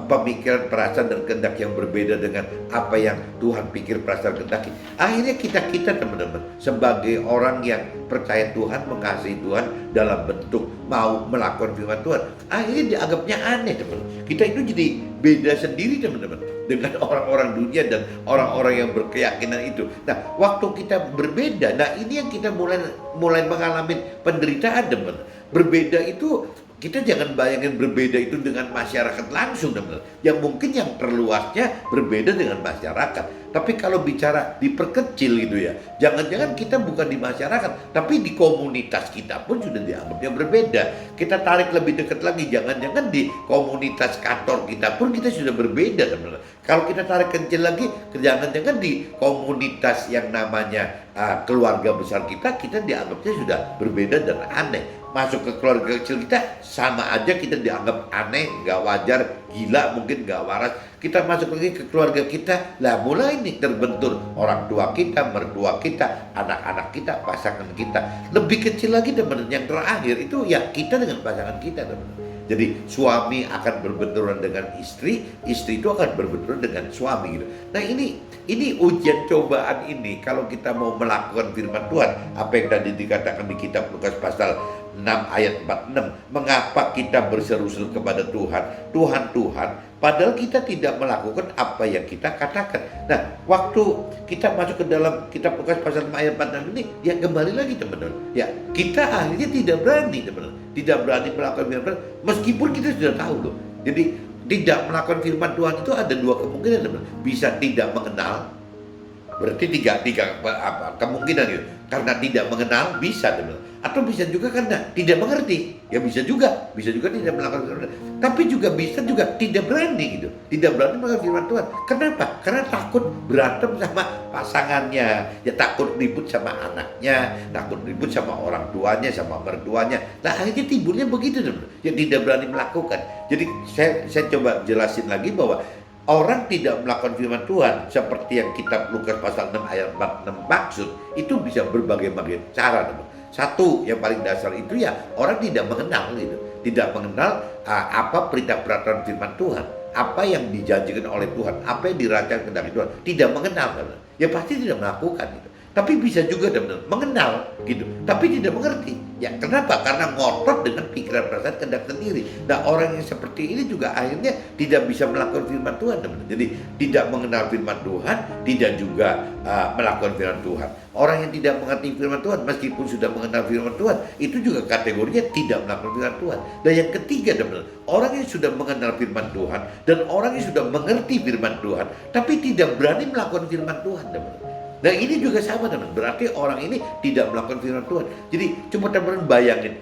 pemikiran, perasaan dan kehendak yang berbeda dengan apa yang Tuhan pikir, perasaan, kehendaki. Akhirnya kita teman-teman sebagai orang yang percaya Tuhan, mengasihi Tuhan dalam bentuk mau melakukan firman Tuhan, akhirnya dianggapnya aneh teman-teman. Kita itu jadi beda sendiri teman-teman dengan orang-orang dunia dan orang-orang yang berkeyakinan itu. Nah waktu kita berbeda, nah ini yang kita mulai mengalami penderitaan teman. Berbeda itu kita jangan bayangin berbeda itu dengan masyarakat langsung teman-teman. Yang mungkin yang terluasnya berbeda dengan masyarakat. Tapi kalau bicara diperkecil gitu ya, jangan-jangan kita bukan di masyarakat, tapi di komunitas kita pun sudah dianggapnya berbeda. Kita tarik lebih dekat lagi, jangan-jangan di komunitas kantor kita pun kita sudah berbeda teman-teman. Kalau kita tarik kecil lagi, jangan-jangan di komunitas yang namanya keluarga besar kita dianggapnya sudah berbeda dan aneh. Masuk ke keluarga kecil kita sama aja kita dianggap aneh, gak wajar, gila, mungkin gak waras. Kita masuk lagi ke keluarga kita, lah mulai nih terbentur orang tua kita, mertua kita, anak-anak kita, pasangan kita. Lebih kecil lagi teman-teman, yang terakhir itu ya kita dengan pasangan kita teman-teman. Jadi suami akan berbenturan dengan istri, istri itu akan berbenturan dengan suami gitu. Nah ini ujian cobaan ini kalau kita mau melakukan firman Tuhan, apa yang tadi dikatakan di kitab Lukas pasal 6 ayat 46, mengapa kita berseru-seru kepada Tuhan, Tuhan, Tuhan, padahal kita tidak melakukan apa yang kita katakan. Nah, waktu kita masuk ke dalam kitab Lukas pasal 6 ayat 46 ini, ya kembali lagi teman-teman. Ya, kita akhirnya tidak berani teman-teman, tidak berani melakukan firman Tuhan, meskipun kita sudah tahu loh. Jadi tidak melakukan firman Tuhan itu ada dua kemungkinan teman-teman. Bisa tidak mengenal, berarti tiga kemungkinan gitu. Karena tidak mengenal bisa teman-teman. Atau bisa juga karena tidak mengerti, ya bisa juga tidak melakukan firman Tuhan. Tapi juga bisa juga tidak berani gitu, tidak berani melakukan firman Tuhan. Kenapa? Karena takut berantem sama pasangannya, ya takut ribut sama anaknya, takut ribut sama orang tuanya, sama mertuanya. Nah akhirnya timbulnya begitu teman-teman, ya tidak berani melakukan. Jadi saya coba jelasin lagi bahwa orang tidak melakukan firman Tuhan seperti yang kitab Lukas pasal 6 ayat 46 maksud itu bisa berbagai-bagai cara teman. Satu yang paling dasar itu ya orang tidak mengenal gitu, tidak mengenal apa perintah peraturan firman Tuhan, apa yang dijanjikan oleh Tuhan, apa yang dirancang kehendak Tuhan, tidak mengenal teman. Ya pasti tidak melakukan gitu. Tapi bisa juga teman-teman mengenal gitu, tapi tidak mengerti. Ya kenapa? Karena ngotot dengan pikiran perasaan kehendak sendiri. Nah orang yang seperti ini juga akhirnya tidak bisa melakukan firman Tuhan teman-teman. Jadi tidak mengenal firman Tuhan, tidak juga melakukan firman Tuhan. Orang yang tidak mengerti firman Tuhan meskipun sudah mengenal firman Tuhan, itu juga kategorinya tidak melakukan firman Tuhan. Dan yang ketiga teman-teman, orang yang sudah mengenal firman Tuhan dan orang yang sudah mengerti firman Tuhan, tapi tidak berani melakukan firman Tuhan teman-teman. Nah ini juga sama teman, berarti orang ini tidak melakukan firman Tuhan. Jadi coba teman-teman bayangin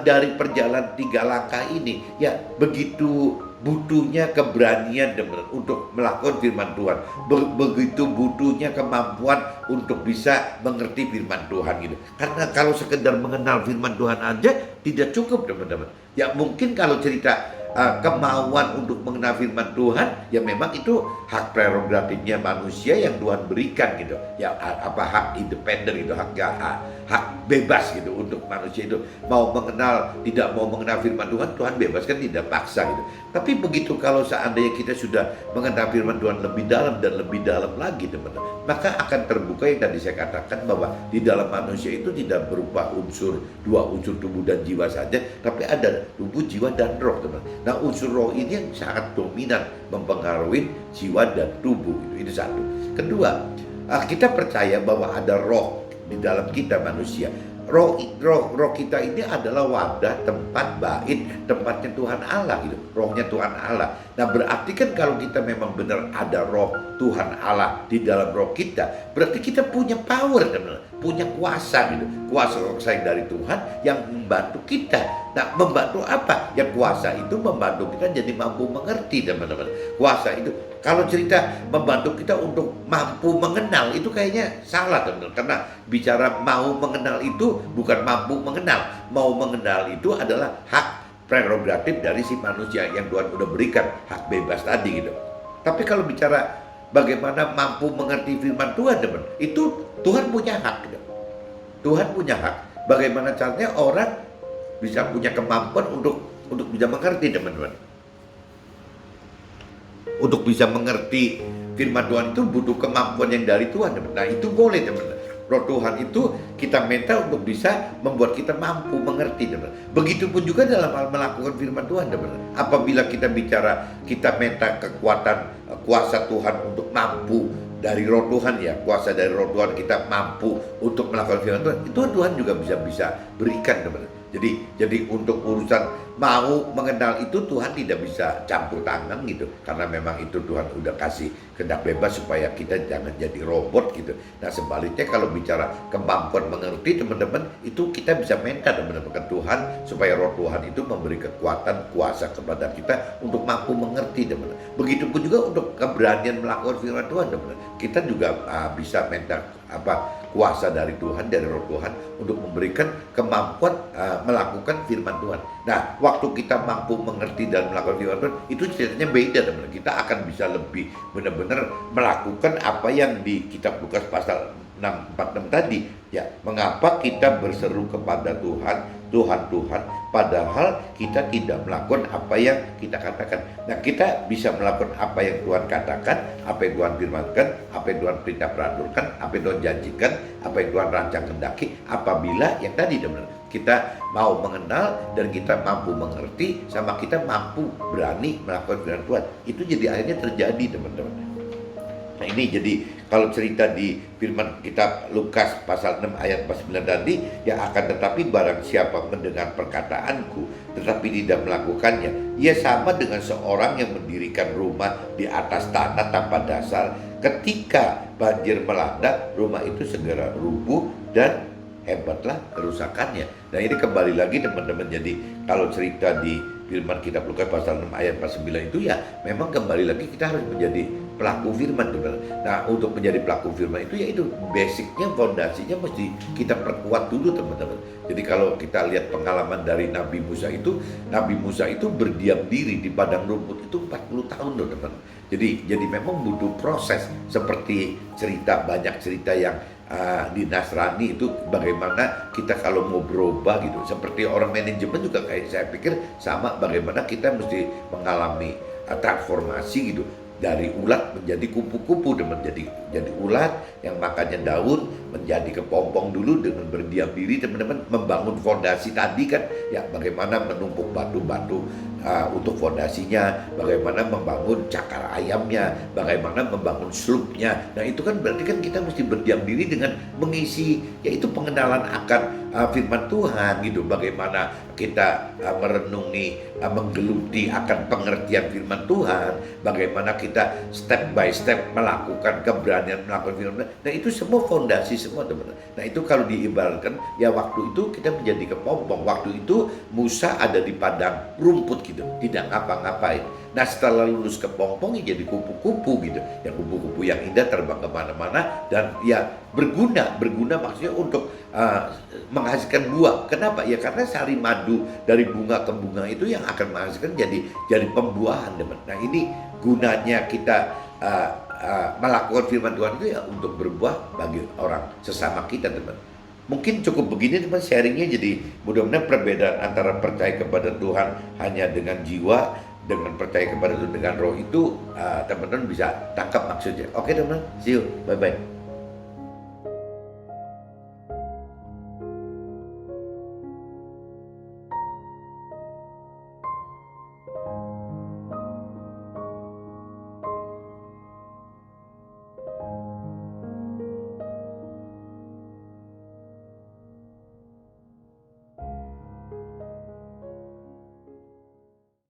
dari perjalanan 3 langkah ini, ya begitu butuhnya keberanian teman-teman untuk melakukan firman Tuhan, begitu butuhnya kemampuan untuk bisa mengerti firman Tuhan gitu. Karena kalau sekedar mengenal firman Tuhan aja tidak cukup teman-teman. Ya mungkin kalau cerita kemauan untuk mengenal firman Tuhan, ya memang itu hak prerogatifnya manusia yang Tuhan berikan gitu. Ya hak independen gitu, hak bebas gitu untuk manusia itu mau mengenal tidak mau mengenal firman Tuhan, Tuhan bebaskan, tidak paksa gitu. Tapi begitu kalau seandainya kita sudah mengenal firman Tuhan lebih dalam dan lebih dalam lagi teman-teman, maka akan terbuka yang tadi saya katakan bahwa di dalam manusia itu tidak berupa dua unsur tubuh dan jiwa saja, tapi ada tubuh, jiwa dan roh teman-teman. Nah unsur roh ini yang sangat dominan mempengaruhi jiwa dan tubuh itu satu. Kedua, kita percaya bahwa ada roh di dalam kita manusia. Roh kita ini adalah wadah, tempat bait, tempatnya Tuhan Allah gitu, rohnya Tuhan Allah. Nah berarti kan kalau kita memang benar ada roh Tuhan Allah di dalam roh kita, berarti kita punya power teman-teman, punya kuasa gitu, kuasa yang dari Tuhan yang membantu kita. Nah membantu apa? Ya kuasa itu membantu kita jadi mampu mengerti teman-teman. Kuasa itu kalau cerita membantu kita untuk mampu mengenal itu kayaknya salah teman-teman. Karena bicara mau mengenal itu bukan mampu mengenal. Mau mengenal itu adalah hak prerogatif dari si manusia yang Tuhan udah berikan, hak bebas tadi gitu. Tapi kalau bicara bagaimana mampu mengerti firman Tuhan teman, itu Tuhan punya hak gitu. Tuhan punya hak. Bagaimana caranya orang bisa punya kemampuan untuk bisa mengerti teman-teman. Untuk bisa mengerti firman Tuhan itu butuh kemampuan yang dari Tuhan teman. Nah itu boleh teman-teman. Roh Tuhan itu kita minta untuk bisa membuat kita mampu mengerti teman. Begitupun juga dalam hal melakukan firman Tuhan teman. Apabila kita bicara kita minta kekuatan kuasa Tuhan untuk mampu dari roh Tuhan ya, kuasa dari roh Tuhan kita mampu untuk melakukan firman Tuhan, itu Tuhan juga bisa berikan teman. Jadi untuk urusan mau mengenal itu Tuhan tidak bisa campur tangan gitu, karena memang itu Tuhan udah kasih kehendak bebas supaya kita jangan jadi robot gitu. Nah sebaliknya kalau bicara kemampuan mengerti teman-teman, itu kita bisa minta teman-teman ke Tuhan supaya roh Tuhan itu memberi kekuatan kuasa kepada kita untuk mampu mengerti teman-teman. Begitupun juga untuk keberanian melakukan firman Tuhan teman-teman, kita juga bisa minta kuasa dari Tuhan, dari roh Tuhan untuk memberikan kemampuan melakukan firman Tuhan. Nah, waktu kita mampu mengerti dan melakukan firman Tuhan, itu ceritanya beda teman-teman. Kita akan bisa lebih benar-benar melakukan apa yang di kitab Lukas pasal 6:46 tadi. Ya, mengapa kita berseru kepada Tuhan, Tuhan, padahal kita tidak melakukan apa yang kita katakan. Nah, kita bisa melakukan apa yang Tuhan katakan, apa yang Tuhan firmankan, apa yang Tuhan perintah peraturkan, apa yang Tuhan janjikan, apa yang Tuhan rancang kendaki, apabila yang tadi teman-teman, kita mau mengenal dan kita mampu mengerti, sama kita mampu berani melakukan firman Tuhan. Itu jadi akhirnya terjadi teman-teman. Nah, ini jadi kalau cerita di firman kitab Lukas pasal 6 ayat 49 tadi, ya akan tetapi barang siapa mendengar perkataanku tetapi tidak melakukannya, ia sama dengan seorang yang mendirikan rumah di atas tanah tanpa dasar. Ketika banjir melanda, rumah itu segera rubuh dan hebatlah kerusakannya. Nah, ini kembali lagi teman-teman, jadi kalau cerita di firman kitab Lukas pasal 6 ayat 49 itu, ya memang kembali lagi kita harus menjadi pelaku firman, teman. Nah, untuk menjadi pelaku firman itu, yaitu basicnya, fondasinya mesti kita perkuat dulu, teman-teman. Jadi kalau kita lihat pengalaman dari Nabi Musa itu berdiam diri di padang rumput itu 40 tahun loh, teman. Jadi memang butuh proses, seperti banyak cerita yang di Nasrani itu, bagaimana kita kalau mau berubah gitu, seperti orang manajemen juga kayak saya pikir sama, bagaimana kita mesti mengalami transformasi gitu, dari ulat menjadi kupu-kupu, dan jadi ulat yang makannya daun menjadi kepompong dulu dengan berdiam diri, teman-teman, membangun fondasi tadi kan, ya bagaimana menumpuk batu-batu untuk fondasinya, bagaimana membangun cakar ayamnya, bagaimana membangun slupnya. Nah, itu kan berarti kan kita mesti berdiam diri dengan mengisi, yaitu pengenalan akan firman Tuhan gitu, bagaimana kita merenungi, menggeluti akan pengertian firman Tuhan, bagaimana kita step by step melakukan keberanian melakukan firman. Nah, itu semua fondasi semua, teman-teman. Nah, itu kalau diibaratkan, ya waktu itu kita menjadi kepompong, waktu itu Musa ada di padang rumput gitu, tidak ngapa-ngapain. Nah, setelah lulus kepompong, ya jadi kupu-kupu gitu, ya kupu-kupu yang indah terbang kemana-mana, dan ya berguna maksudnya untuk menghasilkan buah. Kenapa? Ya karena sari madu dari bunga ke bunga itu yang akan menghasilkan jadi pembuahan, teman. Nah, ini gunanya kita melakukan firman Tuhan itu, ya untuk berbuah bagi orang sesama kita, teman. Mungkin cukup begini, teman, sharingnya. Jadi mudah-mudahan perbedaan antara percaya kepada Tuhan hanya dengan jiwa dengan percaya kepada Tuhan dengan roh itu, teman-teman bisa tangkap maksudnya. Oke, teman, see you, bye-bye.